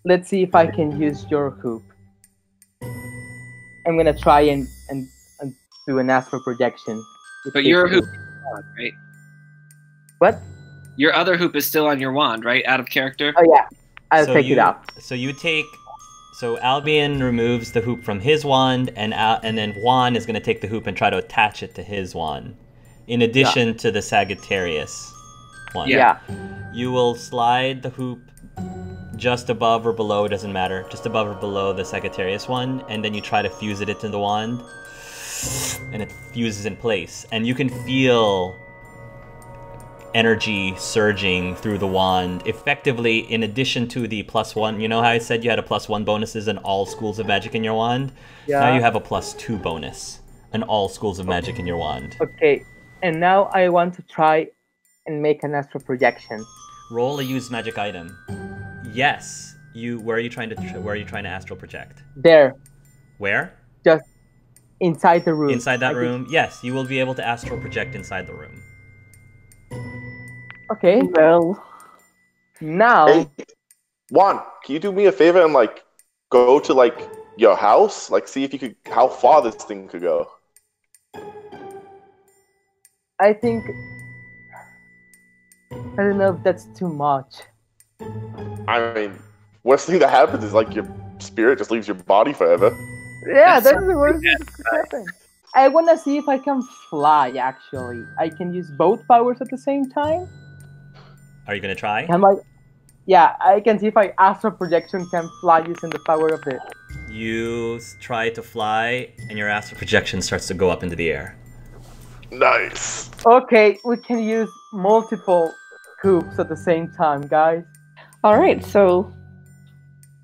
Speaker 1: Let's see if I can use your hoop. I'm gonna try and do an astral projection. with
Speaker 5: But
Speaker 1: this
Speaker 5: your hoop, is on, right?
Speaker 1: What?
Speaker 5: Your other hoop is still on your wand, right? Out of character.
Speaker 1: Oh yeah, I'll
Speaker 4: So
Speaker 1: take it out.
Speaker 4: So Albion removes the hoop from his wand, and then Juan is going to take the hoop and try to attach it to his wand, in addition to the Sagittarius one.
Speaker 5: Yeah.
Speaker 4: You will slide the hoop just above or below, doesn't matter, just above or below the Sagittarius one, and then you try to fuse it into the wand, and it fuses in place. And you can feel energy surging through the wand, effectively, in addition to the +1. You know how I said you had a +1 bonuses in all schools of magic in your wand?
Speaker 1: Yeah.
Speaker 4: Now you have a +2 bonus in all schools of magic in your wand.
Speaker 1: Okay, and now I want to try and make an astral projection.
Speaker 4: Roll a use magic item. Yes. Where are you trying to astral project?
Speaker 1: There,
Speaker 4: Where?
Speaker 1: just inside the room.
Speaker 4: Inside that
Speaker 1: I
Speaker 4: room? Yes, you will be able to astral project inside the room.
Speaker 1: Okay,
Speaker 3: Well,
Speaker 1: now
Speaker 2: Hey, Juan, can you do me a favor and like go to like your house, like see if you could how far this thing could go?
Speaker 1: I think I don't know if that's too much.
Speaker 2: I mean, worst thing that happens is like your spirit just leaves your body forever.
Speaker 1: Yeah,
Speaker 5: That's
Speaker 1: that's the worst thing that could happen. I wanna see if I can fly. Actually, I can use both powers at the same time.
Speaker 4: Are you gonna try?
Speaker 1: Can I? Yeah, I can see if I astral projection can fly using the power of it.
Speaker 4: You try to fly, and your astral projection starts to go up into the air.
Speaker 2: Nice.
Speaker 1: Okay, we can use multiple hoops at the same time, guys.
Speaker 3: All right, so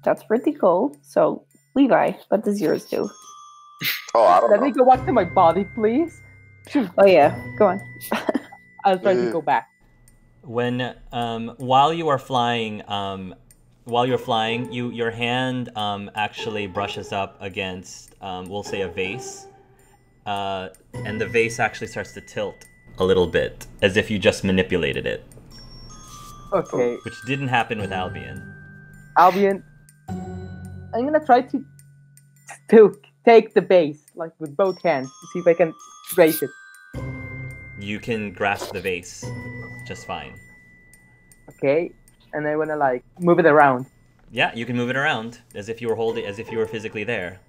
Speaker 3: that's pretty cool. So, Levi, what does yours do?
Speaker 2: Oh, I don't
Speaker 1: Let me
Speaker 2: know.
Speaker 1: go back to my body, please.
Speaker 3: Oh yeah, go on.
Speaker 1: I'll try to go back.
Speaker 4: When while you are flying, your hand actually brushes up against we'll say a vase, and the vase actually starts to tilt a little bit as if you just manipulated it,
Speaker 1: Okay,
Speaker 4: which didn't happen with Albion.
Speaker 1: Albion, I'm gonna try to take the base, like with both hands, to see if I can raise it.
Speaker 4: You can grasp the vase just fine.
Speaker 1: Okay, and I wanna like move it around.
Speaker 4: Yeah, you can move it around as if you were physically there.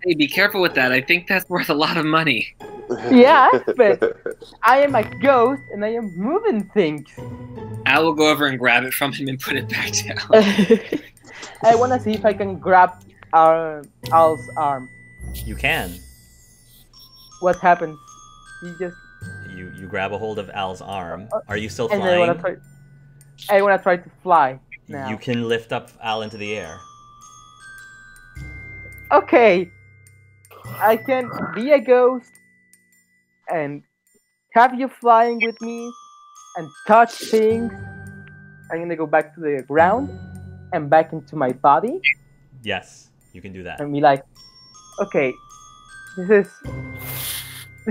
Speaker 5: Hey, be careful with that. I think that's worth a lot of money.
Speaker 1: Yeah, but I am a ghost and I am moving things.
Speaker 5: Al will go over and grab it from him and put it back down.
Speaker 1: I wanna see if I can grab Al's arm.
Speaker 4: You can.
Speaker 1: What happens? He just
Speaker 4: You grab a hold of Al's arm. Are you still
Speaker 1: and
Speaker 4: flying?
Speaker 1: I wanna try to fly now.
Speaker 4: You can lift up Al into the air.
Speaker 1: Okay, I can be a ghost and have you flying with me and touch things. I'm gonna go back to the ground and back into my body
Speaker 4: Yes, you can do that.
Speaker 1: and be like, okay, this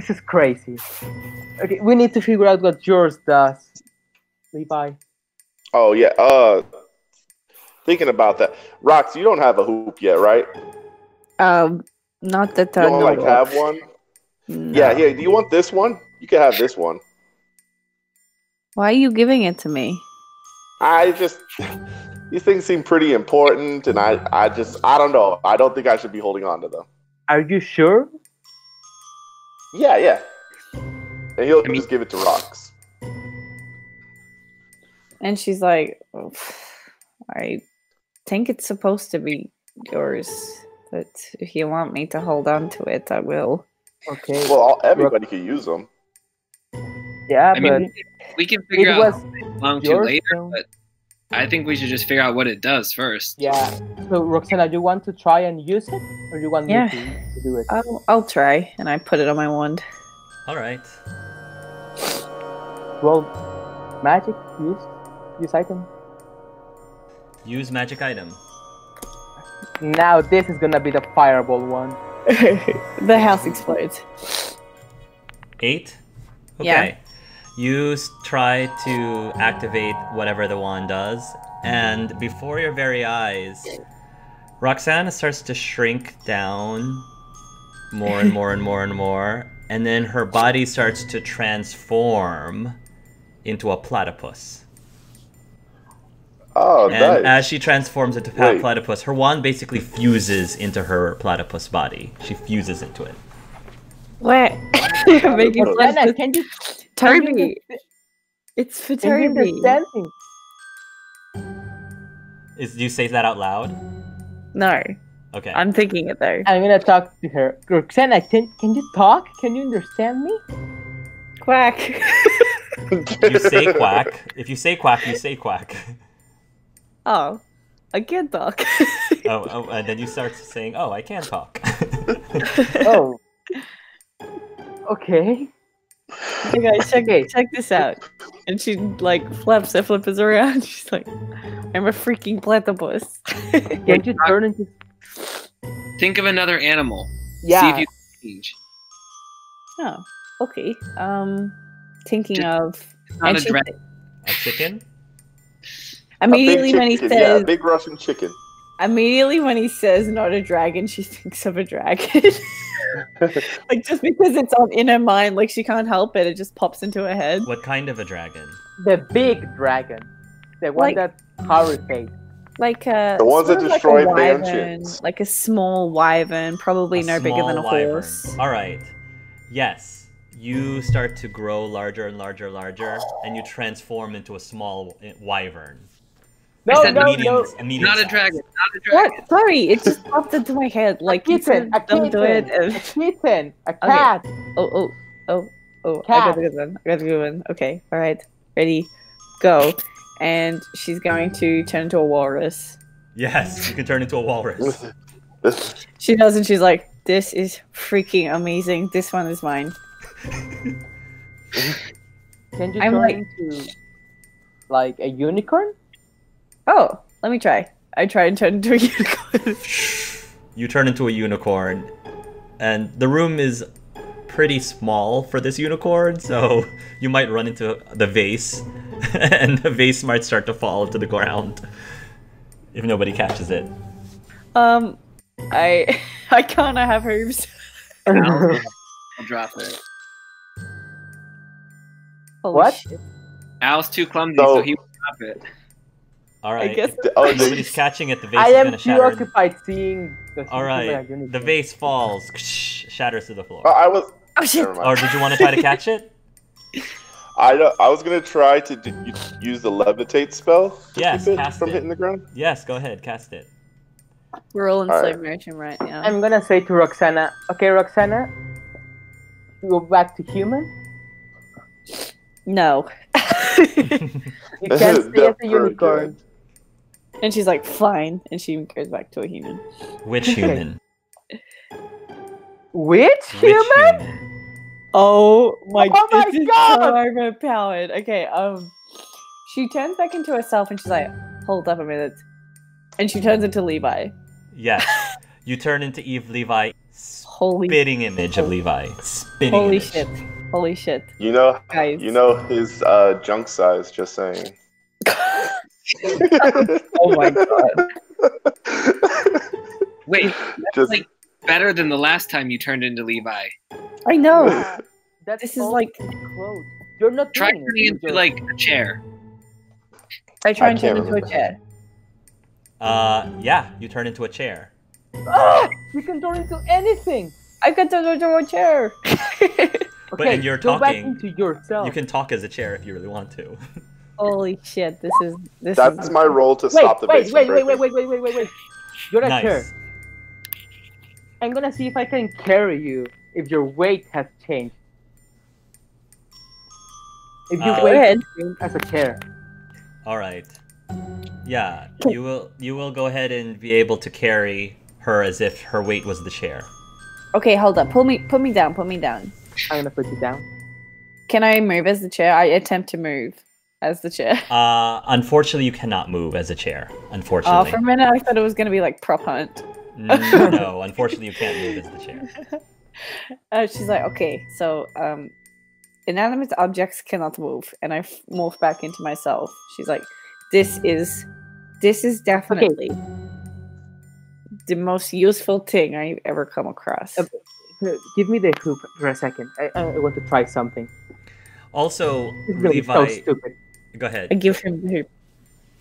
Speaker 1: is crazy. Okay, we need to figure out what yours does, Levi.
Speaker 2: Oh yeah. Thinking about that, Rox, you don't have a hoop yet, right?
Speaker 3: Not that
Speaker 2: You
Speaker 3: I
Speaker 2: don't
Speaker 3: know
Speaker 2: like
Speaker 3: of.
Speaker 2: have one.
Speaker 3: No.
Speaker 2: Yeah. Here, do you want this one? You can have this one.
Speaker 3: Why are you giving it to me?
Speaker 2: I just these things seem pretty important, and I don't know. I don't think I should be holding on to them.
Speaker 1: Are you sure?
Speaker 2: Yeah. And he'll just give it to Rox.
Speaker 3: And she's like, I think it's supposed to be yours, but if you want me to hold on to it, I will.
Speaker 1: Okay.
Speaker 2: Well, everybody can use them.
Speaker 1: Yeah,
Speaker 5: I
Speaker 1: but
Speaker 5: mean, we can figure
Speaker 1: it
Speaker 5: out
Speaker 1: was
Speaker 5: what it belongs to
Speaker 1: yours.
Speaker 5: later,
Speaker 1: So,
Speaker 5: but I think we should just figure out what it does first.
Speaker 1: yeah. So Roxana, you want to try and use it, or you want
Speaker 3: Yeah.
Speaker 1: me to do it?
Speaker 3: I'll try, and I put it on my wand.
Speaker 4: All right.
Speaker 1: Roll magic. Use item.
Speaker 4: Use magic item.
Speaker 1: Now this is gonna be the fireball one.
Speaker 3: The house explodes.
Speaker 4: 8? Okay.
Speaker 3: Yeah.
Speaker 4: You try to activate whatever the wand does, and before your very eyes, Roxana starts to shrink down more and more and more and more, and then her body starts to transform into a platypus.
Speaker 2: Oh,
Speaker 4: And
Speaker 2: nice.
Speaker 4: as she transforms into
Speaker 2: Wait.
Speaker 4: platypus, her wand basically fuses into her platypus body. She fuses into it.
Speaker 3: What? Making
Speaker 1: Roxana,
Speaker 3: sense.
Speaker 1: can you
Speaker 3: Toby. It's for
Speaker 1: can you
Speaker 3: Toby.
Speaker 1: understand me?
Speaker 4: Do you say that out loud?
Speaker 3: No,
Speaker 4: Okay.
Speaker 3: I'm thinking it though.
Speaker 1: I'm gonna talk to her. Roxana, can you talk? Can you understand me?
Speaker 3: Quack.
Speaker 4: You say quack. If you say quack, you say quack.
Speaker 3: Oh, I can't talk.
Speaker 4: And then you start saying, "Oh, I can talk."
Speaker 1: Oh. Okay.
Speaker 3: Hey guys, check this out. And she like flaps her flippers around. She's like, I'm a freaking platypus.
Speaker 1: Can you turn into?
Speaker 5: Think of another animal.
Speaker 1: Yeah.
Speaker 5: See if you can change.
Speaker 3: Oh, okay. Thinking
Speaker 5: Just-
Speaker 3: of
Speaker 5: Not
Speaker 3: and
Speaker 5: a
Speaker 3: she,
Speaker 5: dragon.
Speaker 4: A chicken?
Speaker 3: immediately
Speaker 2: a big
Speaker 3: when he
Speaker 2: chicken,
Speaker 3: says
Speaker 2: yeah, big Russian chicken.
Speaker 3: immediately when he says not a dragon, she thinks of a dragon. Like just because it's in her mind, like she can't help it, it just pops into her head.
Speaker 4: What kind of a dragon?
Speaker 1: The big dragon. The one
Speaker 3: Like-
Speaker 1: that Harry faced.
Speaker 3: Like a
Speaker 2: The ones that
Speaker 3: sort of
Speaker 2: destroyed
Speaker 3: like a wyvern,
Speaker 2: mansions.
Speaker 3: like a small wyvern, probably no bigger than a
Speaker 4: small wyvern.
Speaker 3: horse.
Speaker 4: All right. Yes. You start to grow larger and larger and larger, and you transform into a small wyvern.
Speaker 1: No,
Speaker 5: said
Speaker 1: no,
Speaker 4: medium,
Speaker 1: no.
Speaker 4: a medium
Speaker 5: Not a
Speaker 4: size.
Speaker 5: dragon. Not a dragon.
Speaker 3: What? Sorry, it just popped into my head. Like you
Speaker 1: Kitten,
Speaker 3: said,
Speaker 1: a
Speaker 3: don't do it.
Speaker 1: kitten, a kitten, a cat.
Speaker 3: Oh. I got
Speaker 1: Cat.
Speaker 3: the good one. I got the good one. Okay, all right, ready, go. And she's going to turn into a walrus.
Speaker 4: Yes, you can turn into a walrus.
Speaker 3: She does, and she's like, "This is freaking amazing. This one is mine."
Speaker 1: Can you
Speaker 3: I'm
Speaker 1: turn
Speaker 3: like-
Speaker 1: into like a unicorn?
Speaker 3: Oh, let me try. I try and turn into a unicorn.
Speaker 4: You turn into a unicorn, and the room is pretty small for this unicorn, so you might run into the vase, and the vase might start to fall to the ground if nobody catches it.
Speaker 3: I can't have hooves.
Speaker 5: I'll drop it.
Speaker 3: Holy
Speaker 1: What?
Speaker 3: shit.
Speaker 5: Al's too clumsy,
Speaker 2: So-
Speaker 5: so he will drop it.
Speaker 4: All right.
Speaker 3: guess-
Speaker 2: Oh,
Speaker 4: If nobody's catching it, the vase
Speaker 1: I
Speaker 4: is
Speaker 1: am
Speaker 4: gonna
Speaker 1: too
Speaker 4: shatter.
Speaker 1: occupied seeing the.
Speaker 4: All right. The vase falls, shatters to the floor.
Speaker 2: I was.
Speaker 3: Oh shit!
Speaker 2: Never mind.
Speaker 4: Or did you want to try to catch it?
Speaker 2: I was gonna try to use the levitate spell to
Speaker 4: Yes,
Speaker 2: keep it
Speaker 4: cast
Speaker 2: from
Speaker 4: it.
Speaker 2: hitting the ground.
Speaker 4: Yes, go ahead, cast it.
Speaker 3: We're all in
Speaker 2: Alright.
Speaker 3: slow motion right now.
Speaker 1: I'm gonna say to Roxana, okay, Roxana, go back to human.
Speaker 3: No.
Speaker 1: You can't stay as a unicorn.
Speaker 3: And she's like, fine. And she goes back to a human.
Speaker 4: Which human?
Speaker 1: Which
Speaker 4: Which
Speaker 1: human?
Speaker 4: human?
Speaker 3: Oh my,
Speaker 1: Oh my
Speaker 3: this is
Speaker 1: God!
Speaker 3: so overpowered. Okay, she turns back into herself and she's like, hold up a minute. And she turns into Levi.
Speaker 4: Yes. You turn into Eve Levi,
Speaker 3: Holy
Speaker 4: spitting image of Levi. Spitting
Speaker 3: Holy
Speaker 4: image.
Speaker 3: shit. Holy shit.
Speaker 2: You know
Speaker 3: Guys.
Speaker 2: his junk size. Just saying.
Speaker 3: Oh my god.
Speaker 5: Wait, that's
Speaker 2: Just
Speaker 5: like better than the last time you turned into Levi.
Speaker 3: I know.
Speaker 1: That's
Speaker 3: This is
Speaker 1: all
Speaker 3: like-
Speaker 1: clothes. You're not
Speaker 5: Try
Speaker 1: doing
Speaker 5: turning
Speaker 1: it.
Speaker 5: into like a chair.
Speaker 3: I try
Speaker 2: I
Speaker 3: and turn
Speaker 2: can't
Speaker 3: into a
Speaker 2: remember.
Speaker 3: chair.
Speaker 4: Yeah, you turn into a chair.
Speaker 1: You can turn into anything.
Speaker 3: I could turn into a chair.
Speaker 4: But
Speaker 1: Okay,
Speaker 4: and you're
Speaker 1: go back
Speaker 4: talking.
Speaker 1: into yourself.
Speaker 4: You can talk as a chair if you really want to.
Speaker 3: Holy shit, this is
Speaker 2: that's my role to
Speaker 1: Wait,
Speaker 2: stop the base
Speaker 1: wait,
Speaker 2: from
Speaker 1: wait,
Speaker 2: breaking.
Speaker 1: wait. You're a
Speaker 4: Nice.
Speaker 1: chair. I'm gonna see if I can carry you if your weight has changed. If you
Speaker 4: Go
Speaker 1: weight
Speaker 3: ahead.
Speaker 1: as a chair.
Speaker 4: All right. Yeah, you will go ahead and be able to carry her as if her weight was the chair.
Speaker 3: Okay, hold up. Put me down, put me down.
Speaker 1: I'm gonna put you down.
Speaker 3: Can I move as the chair? I attempt to move as the chair.
Speaker 4: Unfortunately, you cannot move as a chair.
Speaker 3: Oh,
Speaker 4: Unfortunately.
Speaker 3: for a minute I thought it was gonna be like prop hunt.
Speaker 4: No, unfortunately, you can't move as the chair.
Speaker 3: She's like, okay, so inanimate objects cannot move, and I morph back into myself. She's like, this is definitely the most useful thing I've ever come across.
Speaker 1: Okay. Give me the hoop for a second. I want to try something.
Speaker 4: Also,
Speaker 1: This is gonna be so
Speaker 4: Levi,
Speaker 1: stupid.
Speaker 4: go
Speaker 3: I
Speaker 4: ahead.
Speaker 3: give him the hoop.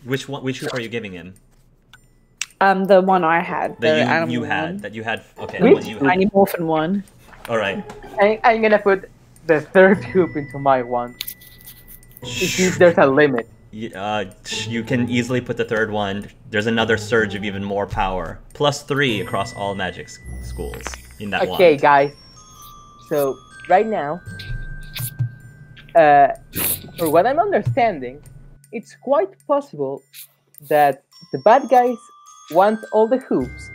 Speaker 4: Which hoop are you giving him?
Speaker 3: The one I had, the
Speaker 4: That
Speaker 3: animal
Speaker 4: you had.
Speaker 3: one.
Speaker 4: That you had. Okay,
Speaker 1: Which
Speaker 4: the one you
Speaker 3: Tiny
Speaker 4: had.
Speaker 3: morphin one.
Speaker 4: All right.
Speaker 1: I'm gonna put the third hoop into my one. It means there's a limit.
Speaker 4: You can easily put the third one. There's another surge of even more power. +3 across all magic schools in that
Speaker 1: Okay,
Speaker 4: wand.
Speaker 1: guys. So right now, for what I'm understanding, it's quite possible that the bad guys want all the hoops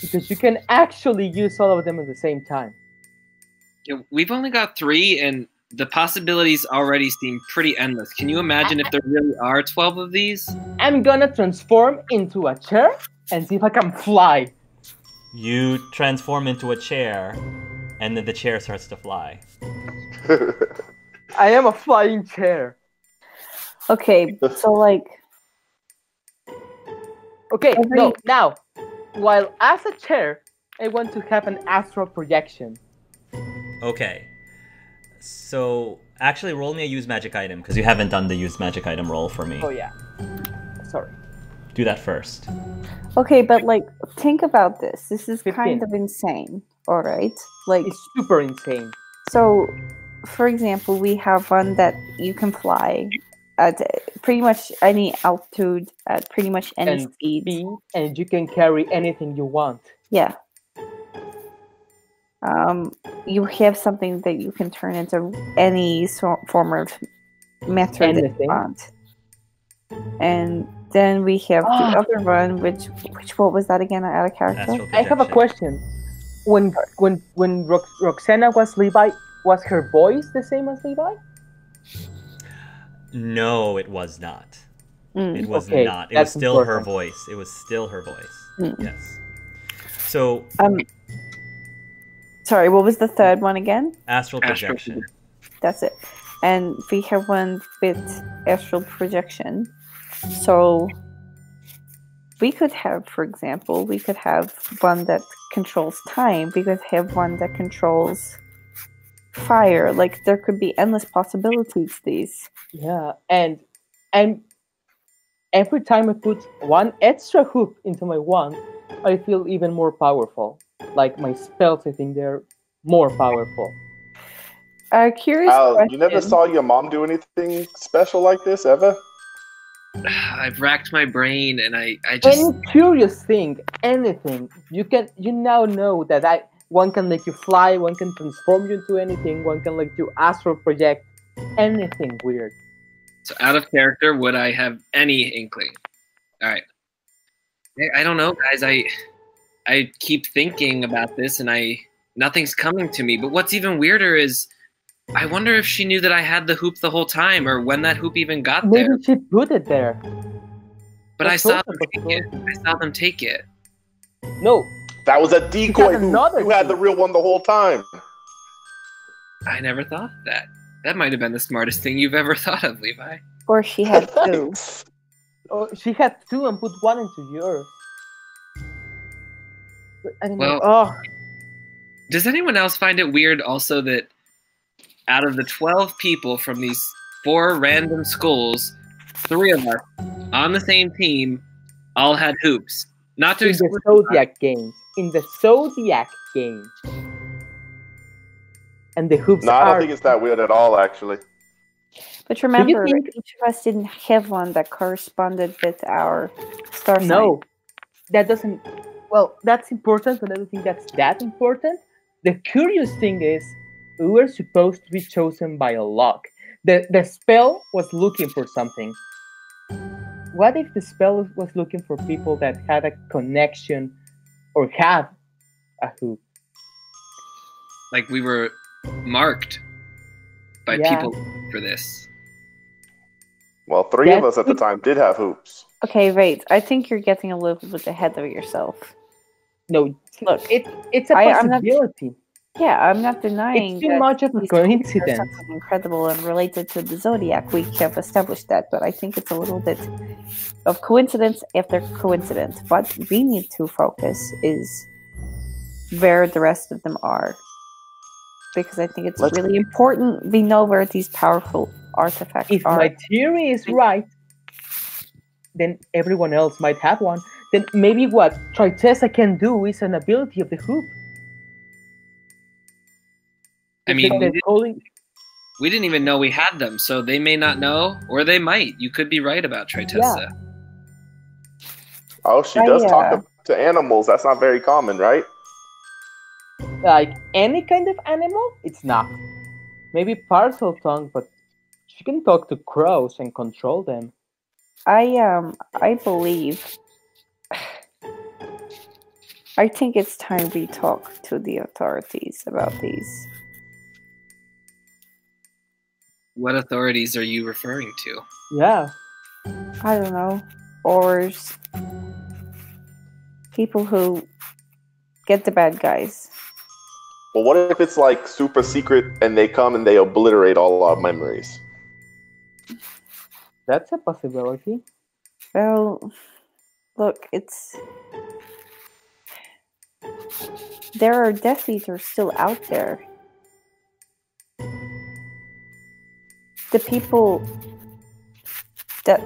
Speaker 1: because you can actually use all of them at the same time.
Speaker 5: Yeah, we've only got 3, and the possibilities already seem pretty endless. Can you imagine if there really are 12 of these?
Speaker 1: I'm gonna transform into a chair and see if I can fly.
Speaker 4: You transform into a chair, and then the chair starts to fly.
Speaker 1: I am a flying chair.
Speaker 3: Okay, so like,
Speaker 1: Okay,
Speaker 3: Every-
Speaker 1: no, now, while as a chair, I want to have an astral projection.
Speaker 4: Okay. So, actually, roll me a use magic item, because you haven't done the use magic item roll for me.
Speaker 1: Oh yeah. Sorry.
Speaker 4: do that first.
Speaker 3: Okay, but like, think about this. This is
Speaker 1: 15.
Speaker 3: kind of insane. All right, like,
Speaker 1: It's super insane.
Speaker 3: so, for example, we have one that you can fly at pretty much any altitude, at pretty much any
Speaker 1: And
Speaker 3: speed.
Speaker 1: and you can carry anything you want.
Speaker 3: Yeah. You have something that you can turn into any form of matter that you
Speaker 1: Anything.
Speaker 3: want. And then we have the other one, which what was that again? Out of character.
Speaker 4: Astral
Speaker 1: I have a
Speaker 4: projection.
Speaker 1: question. When Roxana was Levi, was her voice the same as Levi?
Speaker 4: No, it was not.
Speaker 3: Mm.
Speaker 4: It was
Speaker 1: Okay,
Speaker 4: not. It was
Speaker 1: that's
Speaker 4: still her
Speaker 1: important.
Speaker 4: voice. It was still her voice.
Speaker 3: Mm.
Speaker 4: Yes. So
Speaker 3: Sorry, what was the third one again?
Speaker 4: astral projection.
Speaker 3: That's it. And we have one with astral projection. So we could have, for example, one that controls time. We could have one that controls fire. Like, there could be endless possibilities. These.
Speaker 1: Yeah, and every time I put one extra hoop into my wand, I feel even more powerful. Like my spells, I think they're more powerful.
Speaker 3: Curious
Speaker 2: Al,
Speaker 3: question.
Speaker 2: you never saw your mom do anything special like this ever?
Speaker 5: I've racked my brain, and I just
Speaker 1: Any curious thing, anything, you now know that one can make you fly, one can transform you into anything, one can let you astral project, anything weird.
Speaker 5: so out of character. Would I have any inkling? All right. I don't know, guys. I keep thinking about this, and nothing's coming to me. But what's even weirder is, I wonder if she knew that I had the hoop the whole time, or when that hoop even got
Speaker 1: Maybe
Speaker 5: there.
Speaker 1: she put it there.
Speaker 5: But I
Speaker 1: That's
Speaker 5: saw
Speaker 1: also
Speaker 5: them
Speaker 1: a
Speaker 5: take it.
Speaker 1: possibility.
Speaker 5: I saw them take it.
Speaker 1: No,
Speaker 2: That was a decoy
Speaker 1: had
Speaker 2: hoop.
Speaker 1: another
Speaker 2: You had the
Speaker 1: hoop.
Speaker 2: real one the whole time.
Speaker 5: I never thought of that. That might have been the smartest thing you've ever thought of, Levi.
Speaker 3: Or she had two.
Speaker 2: Thanks.
Speaker 1: oh, she had two and put one into yours. But I don't know.
Speaker 5: Well-
Speaker 1: Oh,
Speaker 5: Does anyone else find it weird also that out of the 12 people from these 4 random schools, 3 of us on the same team all had hoops? Not to
Speaker 1: in the
Speaker 5: exclude
Speaker 1: Zodiac games. In the Zodiac games. And the hoops
Speaker 2: No, I don't
Speaker 1: are...
Speaker 2: think it's that weird at all, actually.
Speaker 3: But remember,
Speaker 1: think-
Speaker 3: each of us didn't have one that corresponded with our star sign.
Speaker 1: No, that doesn't... Well, that's important, but I don't think that's that important. The curious thing is, we were supposed to be chosen by a luck. The spell was looking for something. What if the spell was looking for people that had a connection or had a hoop?
Speaker 5: like we were marked by
Speaker 1: Yeah.
Speaker 5: people for this.
Speaker 2: Well, 3 of
Speaker 1: That's
Speaker 2: us at the
Speaker 1: good.
Speaker 2: time did have hoops.
Speaker 3: Okay, wait. I think you're getting a little bit ahead of yourself.
Speaker 1: No,
Speaker 3: Look,
Speaker 1: it's a
Speaker 3: I'm not-
Speaker 1: possibility.
Speaker 3: Yeah, I'm not denying
Speaker 1: It's too
Speaker 3: that
Speaker 1: much of a
Speaker 3: these people are
Speaker 1: coincidence.
Speaker 3: something incredible and related to the zodiac. We have established that, but I think it's a little bit of coincidence after coincidence. What we need to focus is where the rest of them are, because I think it's
Speaker 2: Let's-
Speaker 3: really important we know where these powerful artifacts
Speaker 1: If
Speaker 3: are.
Speaker 1: my theory is right, then everyone else might have one. Then maybe what Tritessa can do is an ability of the hoop.
Speaker 5: I mean,
Speaker 1: The calling,
Speaker 5: we didn't even know we had them, so they may not know, or they might. You could be right about Tritessa.
Speaker 2: Oh, she
Speaker 3: I,
Speaker 2: does talk to animals. That's not very common, right?
Speaker 1: like any kind of animal, it's not. Maybe parcel tongue, but she can talk to crows and control them.
Speaker 3: I believe. I think it's time we talk to the authorities about these.
Speaker 5: What authorities are you referring to?
Speaker 1: Yeah,
Speaker 3: I don't know, or people who get the bad guys.
Speaker 2: Well, what if it's like super secret and they come and they obliterate all our memories?
Speaker 1: that's a possibility.
Speaker 3: Well, look, there are Death Eaters still out there. The people that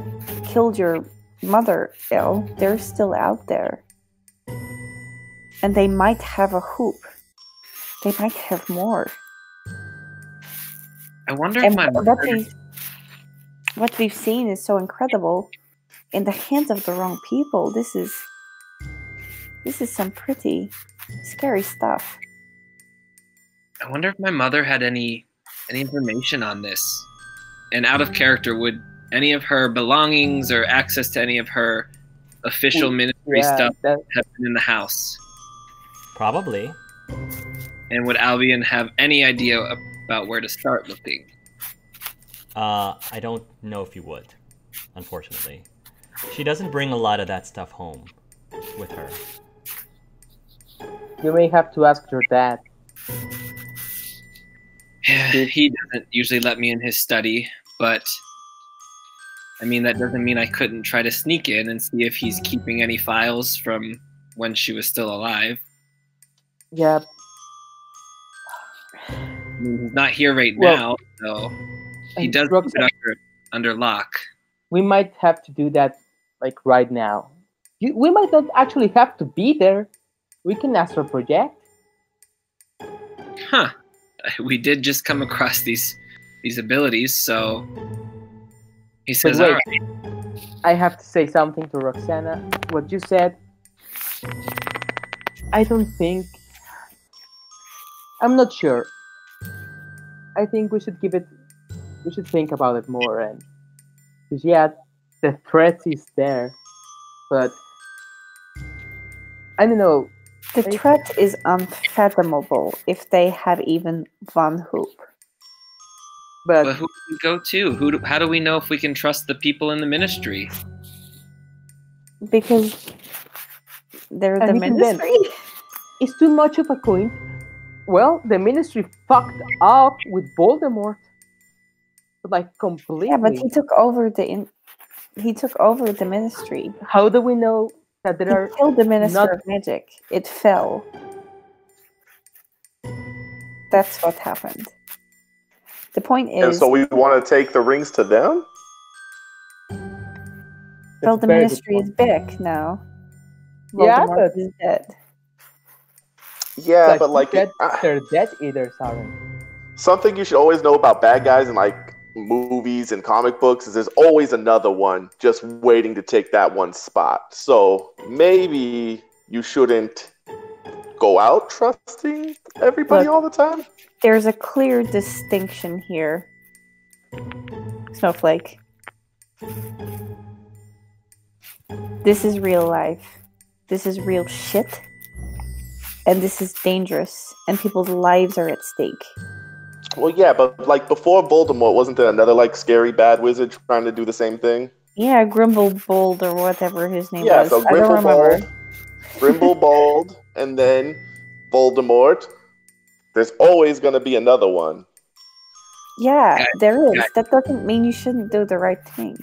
Speaker 3: killed your mother ill, they're still out there. And they might have a hoop. They might have more.
Speaker 5: I wonder
Speaker 3: And
Speaker 5: if my
Speaker 3: what we've seen is so incredible. In the hands of the wrong people, this is some pretty scary stuff.
Speaker 5: I wonder if my mother had any information on this. And out of character, would any of her belongings or access to any of her official ministry stuff have been in the house?
Speaker 4: Probably.
Speaker 5: And would Albion have any idea about where to start looking?
Speaker 4: I don't know if you would, unfortunately. She doesn't bring a lot of that stuff home with her.
Speaker 1: You may have to ask your dad.
Speaker 5: He doesn't usually let me in his study, but I mean, that doesn't mean I couldn't try to sneak in and see if he's keeping any files from when she was still alive.
Speaker 1: Yeah.
Speaker 5: I mean, he's not here right now, so he does keep it under lock.
Speaker 1: We might have to do that like right now. We might not actually have to be there. We can astral project.
Speaker 5: Huh. We did just come across these abilities, so he says,
Speaker 1: wait,
Speaker 5: all right.
Speaker 1: I have to say something to Roxana. What you said, I don't think... I'm not sure. I think we should think about it more. And because yeah, the threat is there, but I don't know.
Speaker 3: The threat is unfathomable if they have even one hoop.
Speaker 5: But who do we go to? How do we know if we can trust the people in the ministry?
Speaker 3: Because they're the ministry.
Speaker 1: It's too much of a coin. Well, the ministry fucked up with Voldemort, like completely.
Speaker 3: Yeah, but he took over the ministry.
Speaker 1: How do we know that there are?
Speaker 3: He killed the Minister of Magic. It fell. That's what happened. The point is...
Speaker 2: And so we want to take the rings to them?
Speaker 3: Well, the ministry is back now. Voldemort is dead.
Speaker 2: Yeah, but like...
Speaker 1: they're dead either, Saren.
Speaker 2: Something you should always know about bad guys in like movies and comic books is there's always another one just waiting to take that one spot. So maybe you shouldn't go out trusting everybody all the time.
Speaker 3: There's a clear distinction here. Snowflake. This is real life. This is real shit. And this is dangerous. And people's lives are at stake.
Speaker 2: Well, yeah, but like before Voldemort, wasn't there another like scary bad wizard trying to do the same thing?
Speaker 3: Yeah, Grimblebold or whatever his name was.
Speaker 2: Yeah, so Grimblebold, and then Voldemort. There's always going to be another one.
Speaker 3: Yeah, there is. That doesn't mean you shouldn't do the right thing.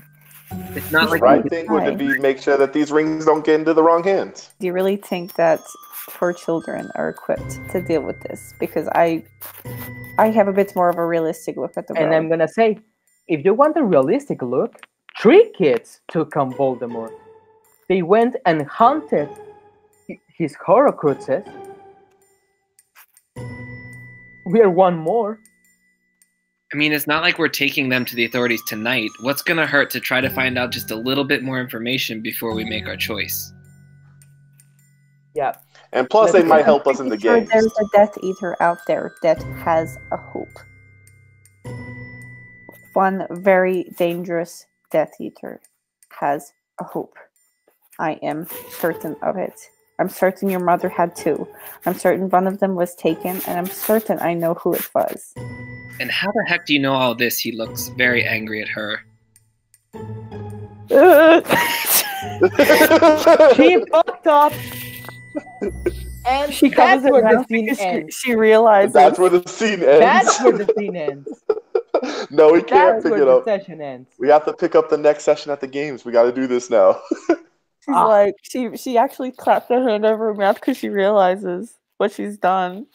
Speaker 5: It's not
Speaker 2: the right thing would be make sure that these rings don't get into the wrong hands.
Speaker 3: Do you really think that 4 children are equipped to deal with this? Because I have a bit more of a realistic look at the world.
Speaker 1: And I'm gonna say, if you want a realistic look, 3 kids took on Voldemort. They went and hunted his Horcruxes. We are one more.
Speaker 5: I mean, it's not like we're taking them to the authorities tonight. What's going to hurt to try to find out just a little bit more information before we make our choice?
Speaker 1: Yeah.
Speaker 2: And plus, they might help us in the game.
Speaker 3: There's a Death Eater out there that has a hoop. One very dangerous Death Eater has a hoop. I am certain of it. I'm certain your mother had 2. I'm certain one of them was taken, and I'm certain I know who it was.
Speaker 5: And how the heck do you know all this? He looks very angry at her.
Speaker 1: She fucked up. And
Speaker 3: she
Speaker 1: that's where the scene ends.
Speaker 3: She realizes.
Speaker 2: That's where the scene ends.
Speaker 1: That's where the scene ends.
Speaker 2: No, we can't pick it up.
Speaker 1: The session ends.
Speaker 2: We have to pick up the next session at the games. We got to do this now.
Speaker 3: She's like, she actually clapped her hand over her mouth because she realizes what she's done.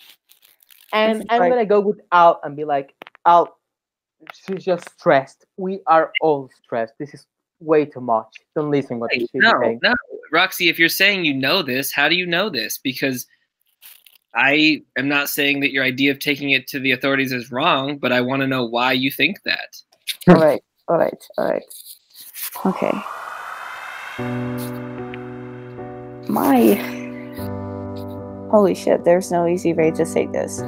Speaker 1: And I'm going to go with Al and be like, Al, she's just stressed. We are all stressed. This is way too much. Don't listen what
Speaker 5: Hey,
Speaker 1: she's
Speaker 5: no,
Speaker 1: saying.
Speaker 5: no, Roxy. If you're saying you know this, how do you know this? Because I am not saying that your idea of taking it to the authorities is wrong, but I want to know why you think that.
Speaker 3: All right. Okay. Holy shit, there's no easy way to say this.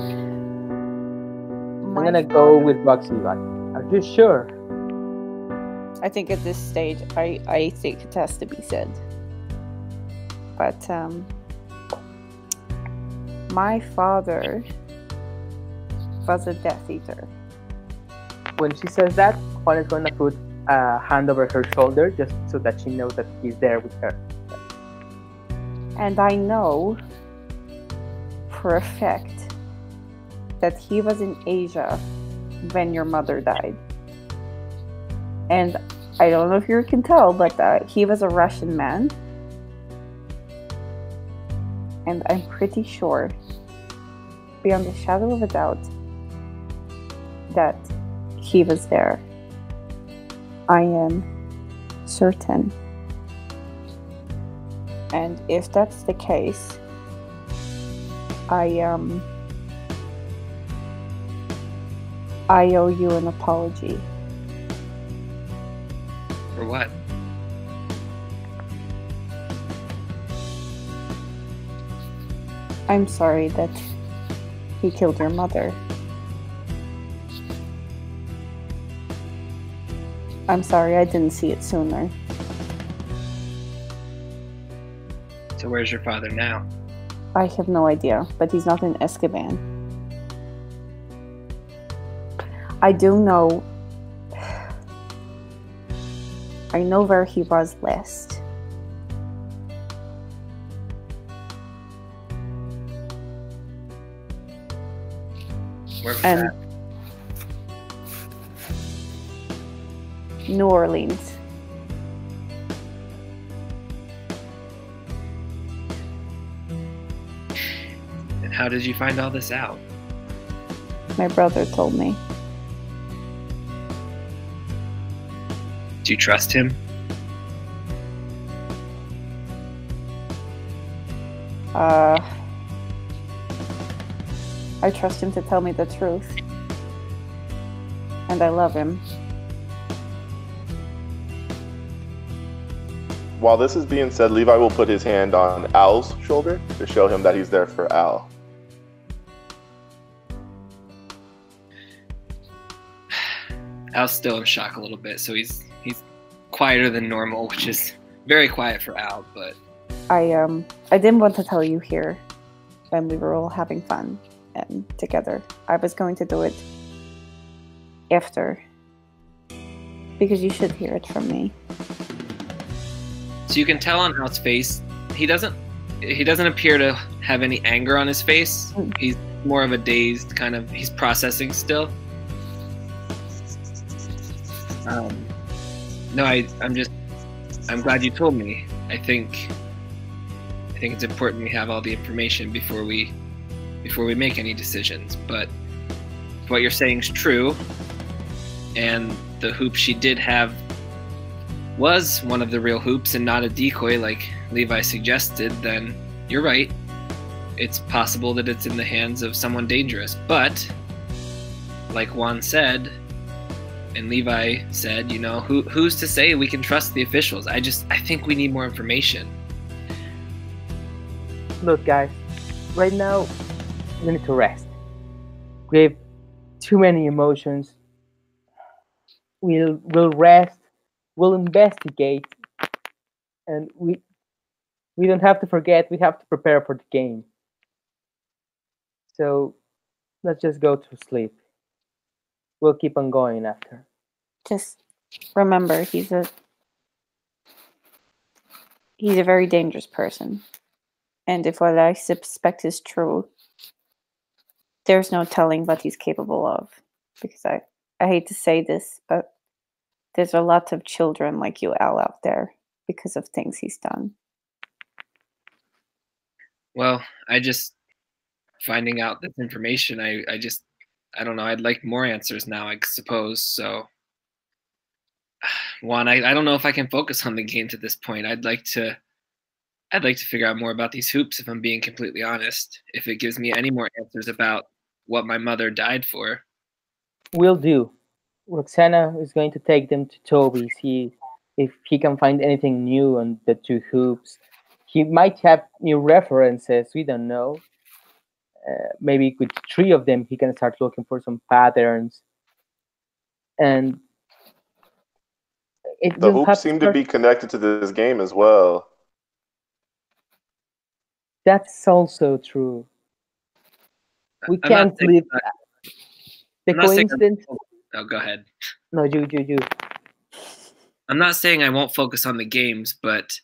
Speaker 1: I'm gonna go with Roxy. Like, are you sure?
Speaker 3: I think at this stage, I think it has to be said. But my father was a Death Eater.
Speaker 1: When she says that, Juan is gonna put a hand over her shoulder just so that she knows that he's there with her.
Speaker 3: And I know for a fact that he was in Asia when your mother died. And I don't know if you can tell, but he was a Russian man. And I'm pretty sure, beyond a shadow of a doubt, that he was there. I am certain. And if that's the case, I owe you an apology.
Speaker 5: For what?
Speaker 3: I'm sorry that he killed your mother. I'm sorry I didn't see it sooner.
Speaker 5: So where's your father now?
Speaker 3: I have no idea, but he's not in Azkaban. I do know... I know where he was last.
Speaker 5: Where was
Speaker 3: And
Speaker 5: that?
Speaker 3: New Orleans.
Speaker 5: And how did you find all this out?
Speaker 3: My brother told me.
Speaker 5: Do you trust him?
Speaker 3: I trust him to tell me the truth. And I love him.
Speaker 2: While this is being said, Levi will put his hand on Al's shoulder to show him that he's there for Al.
Speaker 5: Al's still in shock a little bit, so he's quieter than normal, which is very quiet for Al, but
Speaker 3: I didn't want to tell you here when we were all having fun and together. I was going to do it after, because you should hear it from me.
Speaker 5: so you can tell on Al's face, he doesn't appear to have any anger on his face. He's more of a dazed kind of, he's processing still. No, I'm glad you told me. I think it's important we have all the information before we make any decisions. But if what you're saying is true, and the hoop she did have was one of the real hoops and not a decoy like Levi suggested, then you're right. It's possible that it's in the hands of someone dangerous. But like Juan said, and Levi said, who's to say we can trust the officials? I think we need more information.
Speaker 1: Look, guys, right now we need to rest. We have too many emotions. We'll rest. We'll investigate, and we don't have to forget. We have to prepare for the game. So let's just go to sleep. We'll keep on going after.
Speaker 3: Just remember, he's a very dangerous person. And if what I suspect is true, there's no telling what he's capable of. Because I hate to say this, but there's a lot of children like you, Al, out there because of things he's done.
Speaker 5: Well, finding out this information, I don't know, I'd like more answers now, I suppose, so Juan, I don't know if I can focus on the games at this point. I'd like to figure out more about these hoops, if I'm being completely honest. If it gives me any more answers about what my mother died for.
Speaker 1: Will do. Roxana is going to take them to Toby, see if he can find anything new on the two hoops. He might have new references, we don't know. Maybe with three of them, he can start looking for some patterns. And it
Speaker 2: The
Speaker 1: will
Speaker 2: hoops
Speaker 1: have to
Speaker 2: seem to
Speaker 1: start.
Speaker 2: be connected to this game as well.
Speaker 1: That's also true. We
Speaker 5: I'm not
Speaker 1: can't
Speaker 5: saying-
Speaker 1: leave the
Speaker 5: I'm not saying-
Speaker 1: coincidence.
Speaker 5: Oh, go ahead.
Speaker 1: No, you.
Speaker 5: I'm not saying I won't focus on the games, but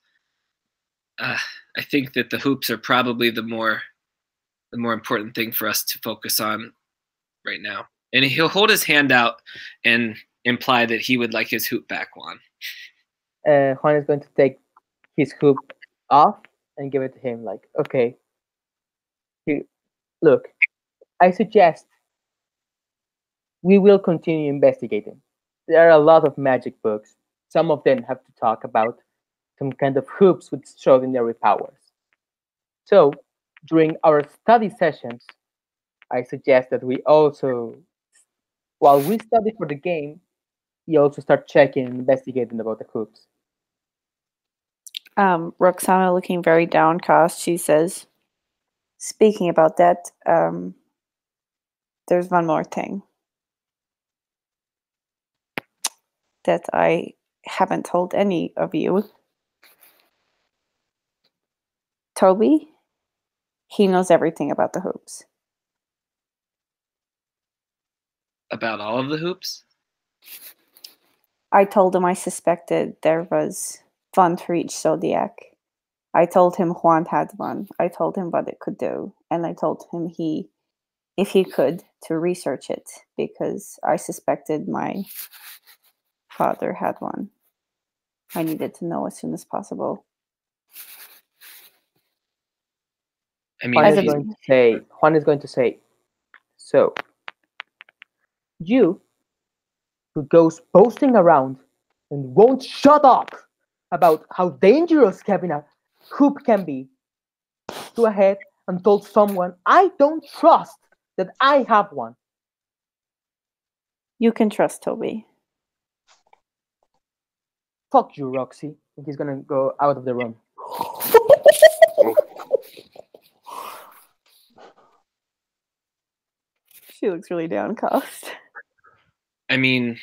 Speaker 5: I think that the hoops are probably the more important thing for us to focus on right now. And he'll hold his hand out and imply that he would like his hoop back, Juan.
Speaker 1: Juan is going to take his hoop off and give it to him. Like, okay, here, look, I suggest we will continue investigating. There are a lot of magic books. Some of them have to talk about some kind of hoops with extraordinary powers. So, during our study sessions, I suggest that we also, while we study for the game, we also start checking and investigating about the hoops.
Speaker 6: Roxana, looking very downcast, she says, speaking about that, there's one more thing that I haven't told any of you. Toby, he knows everything about the hoops.
Speaker 5: About all of the hoops?
Speaker 6: I told him I suspected there was one for each zodiac. I told him Juan had one. I told him what it could do. And I told him if he could, to research it, because I suspected my father had one. I needed to know as soon as possible.
Speaker 5: I mean,
Speaker 1: Juan
Speaker 5: if
Speaker 1: is
Speaker 5: he's-
Speaker 1: going to say, so you who goes boasting around and won't shut up about how dangerous having a hoop can be, go ahead and told someone I don't trust that I have one.
Speaker 6: You can trust Toby.
Speaker 1: Fuck you, Roxy. And he's gonna go out of the room.
Speaker 6: She looks really downcast.
Speaker 5: I mean,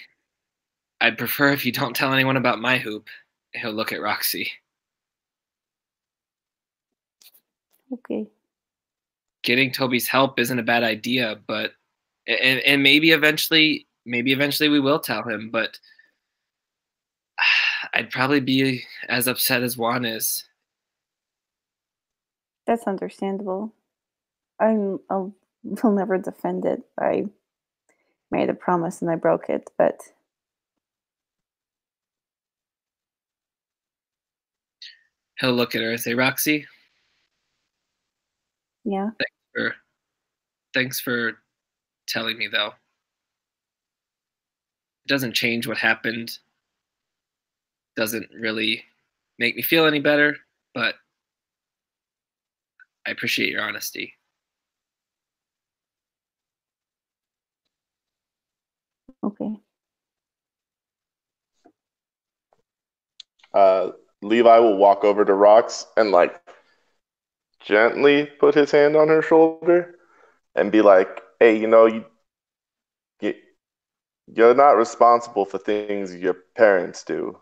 Speaker 5: I'd prefer if you don't tell anyone about my hoop. He'll look at Roxy.
Speaker 6: Okay.
Speaker 5: Getting Toby's help isn't a bad idea, but and maybe eventually we will tell him, but I'd probably be as upset as Juan is.
Speaker 6: That's understandable. I'll never defend it. I made a promise and I broke it, but
Speaker 5: He'll look at her and say, Roxy,
Speaker 6: yeah.
Speaker 5: thanks for telling me, though. It doesn't change what happened. Doesn't really make me feel any better, but I appreciate your honesty.
Speaker 6: Okay.
Speaker 2: Levi will walk over to Rox and like gently put his hand on her shoulder and be like, "Hey, you're not responsible for things your parents do.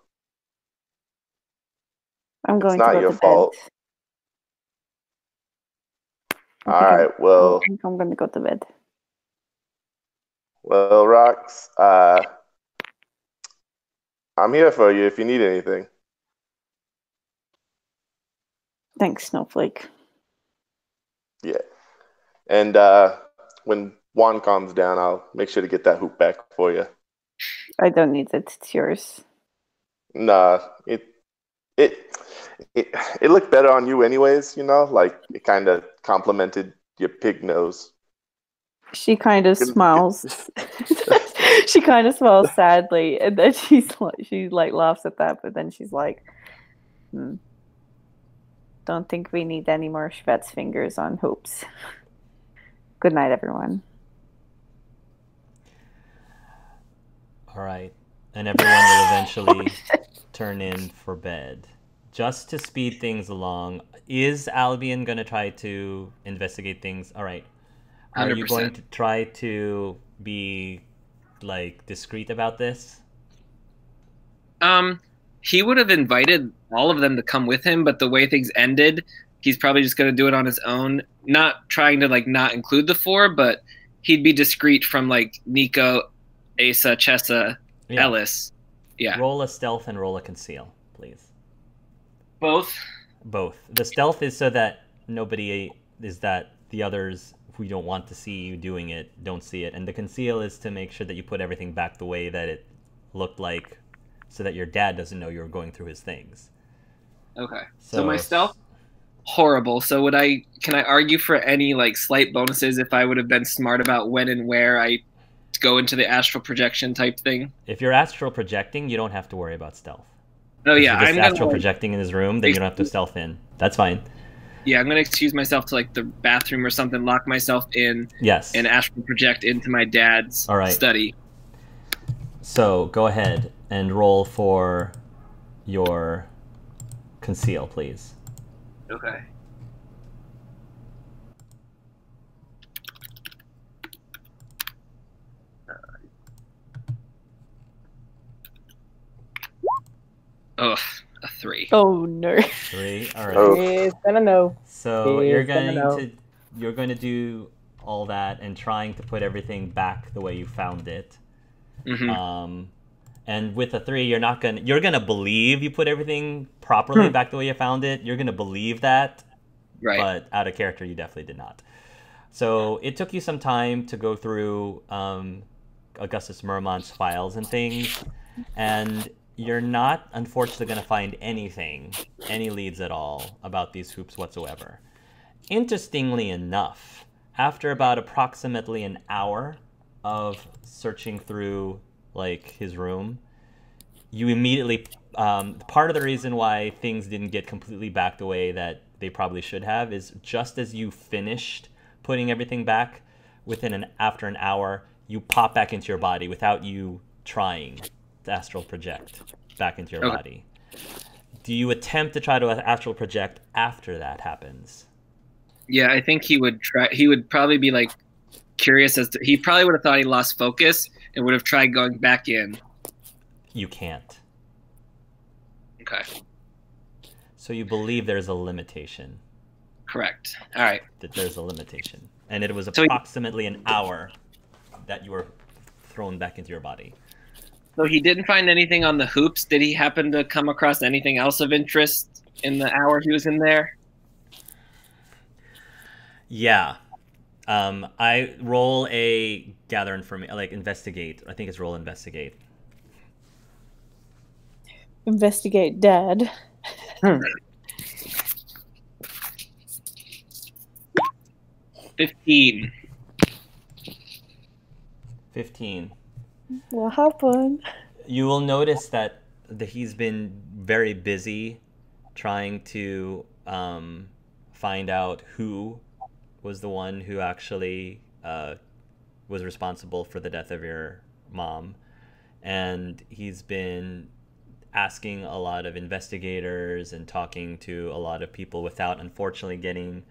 Speaker 6: I'm going
Speaker 2: not
Speaker 6: to go
Speaker 2: your
Speaker 6: to
Speaker 2: fault.
Speaker 6: bed.
Speaker 2: All right, well,
Speaker 6: I think I'm going to go to bed.
Speaker 2: well, Rox, I'm here for you if you need anything."
Speaker 6: Thanks, Snowflake.
Speaker 2: Yeah. And when Juan calms down, I'll make sure to get that hoop back for you.
Speaker 6: I don't need it. It's yours.
Speaker 2: Nah, it looked better on you anyways, like it kind of complemented your pig nose.
Speaker 6: She kind of
Speaker 2: Good-
Speaker 6: smiles. She kind of smiles sadly, and then she laughs at that, but then she's like, don't think we need any more Schvetz fingers on hoops. Good night, everyone.
Speaker 4: All right. And everyone will eventually turn in for bed. Just to speed things along, is Albion going to try to investigate things? All right. Are
Speaker 5: 100%.
Speaker 4: you going to try to be, like, discreet about this?
Speaker 5: He would have invited all of them to come with him, but the way things ended, he's probably just going to do it on his own. Not trying to, like, not include the four, but he'd be discreet from, like, Nico, Asa, Chessa, Ellis. Yeah.
Speaker 4: Roll a stealth and roll a conceal, please.
Speaker 5: Both?
Speaker 4: Both. The stealth is so that nobody is that the others who don't want to see you doing it don't see it. And the conceal is to make sure that you put everything back the way that it looked like so that your dad doesn't know you're going through his things.
Speaker 5: Okay. So my stealth? Horrible. So can I argue for any like slight bonuses if I would have been smart about when and where I go into the astral projection type thing?
Speaker 4: If you're astral projecting, you don't have to worry about stealth.
Speaker 5: Oh yeah,
Speaker 4: I'm astral projecting in his room, then you don't have to stealth in. That's fine.
Speaker 5: Yeah, I'm gonna excuse myself to like the bathroom or something, lock myself in,
Speaker 4: yes,
Speaker 5: and astral project into my dad's study.
Speaker 4: So go ahead and roll for your conceal, please.
Speaker 5: Okay. Oh, a 3.
Speaker 6: Oh no.
Speaker 4: 3. All right.
Speaker 2: Oh.
Speaker 1: It's gonna know.
Speaker 4: So you're going to do all that and trying to put everything back the way you found it.
Speaker 5: Mm-hmm.
Speaker 4: And with a 3, you're gonna believe you put everything properly back the way you found it. You're gonna believe that,
Speaker 5: right?
Speaker 4: But out of character, you definitely did not. So it took you some time to go through Augustus Mermont's files and things, and you're not, unfortunately, going to find any leads at all about these hoops whatsoever. Interestingly enough, after about approximately an hour of searching through like his room, you immediately part of the reason why things didn't get completely back the way that they probably should have is just as you finished putting everything back, after an hour, you pop back into your body without you trying to astral project back into your body. Do you attempt to try to astral project after that happens?
Speaker 5: Yeah, I think he would try. He would probably be like curious he probably would have thought he lost focus and would have tried going back in.
Speaker 4: You can't.
Speaker 5: Okay.
Speaker 4: So you believe there's a limitation.
Speaker 5: Correct. All right.
Speaker 4: That there's a limitation. And it was approximately an hour that you were thrown back into your body.
Speaker 5: So he didn't find anything on the hoops. Did he happen to come across anything else of interest in the hour he was in there?
Speaker 4: Yeah. I roll a gather information, like investigate. I think it's roll investigate.
Speaker 6: Investigate dad.
Speaker 5: 15.
Speaker 4: 15.
Speaker 6: What happened?
Speaker 4: You will notice that he's been very busy trying to find out who was the one who actually was responsible for the death of your mom. And he's been asking a lot of investigators and talking to a lot of people without, unfortunately, getting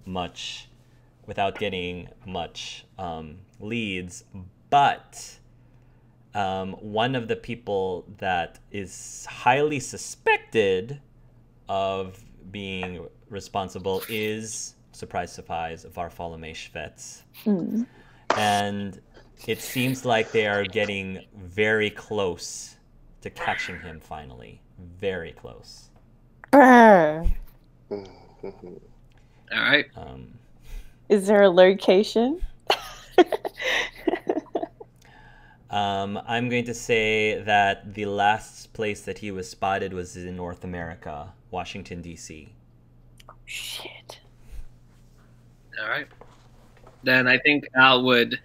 Speaker 4: much leads. But one of the people that is highly suspected of being responsible is, surprise, surprise, Varfolomei Schvetz.
Speaker 6: Mm.
Speaker 4: And it seems like they are getting very close to catching him finally. Very close.
Speaker 6: Brr.
Speaker 5: All right.
Speaker 6: Is there a location?
Speaker 4: I'm going to say that the last place that he was spotted was in North America, Washington, D.C.
Speaker 6: Oh, shit.
Speaker 5: All right. Then I think Al would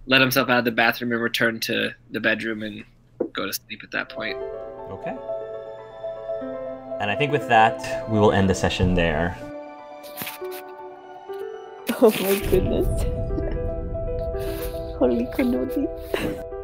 Speaker 5: let himself out of the bathroom and return to the bedroom and go to sleep at that point.
Speaker 4: Okay. And I think with that, we will end the session there.
Speaker 6: Oh my goodness. Holy cannoli.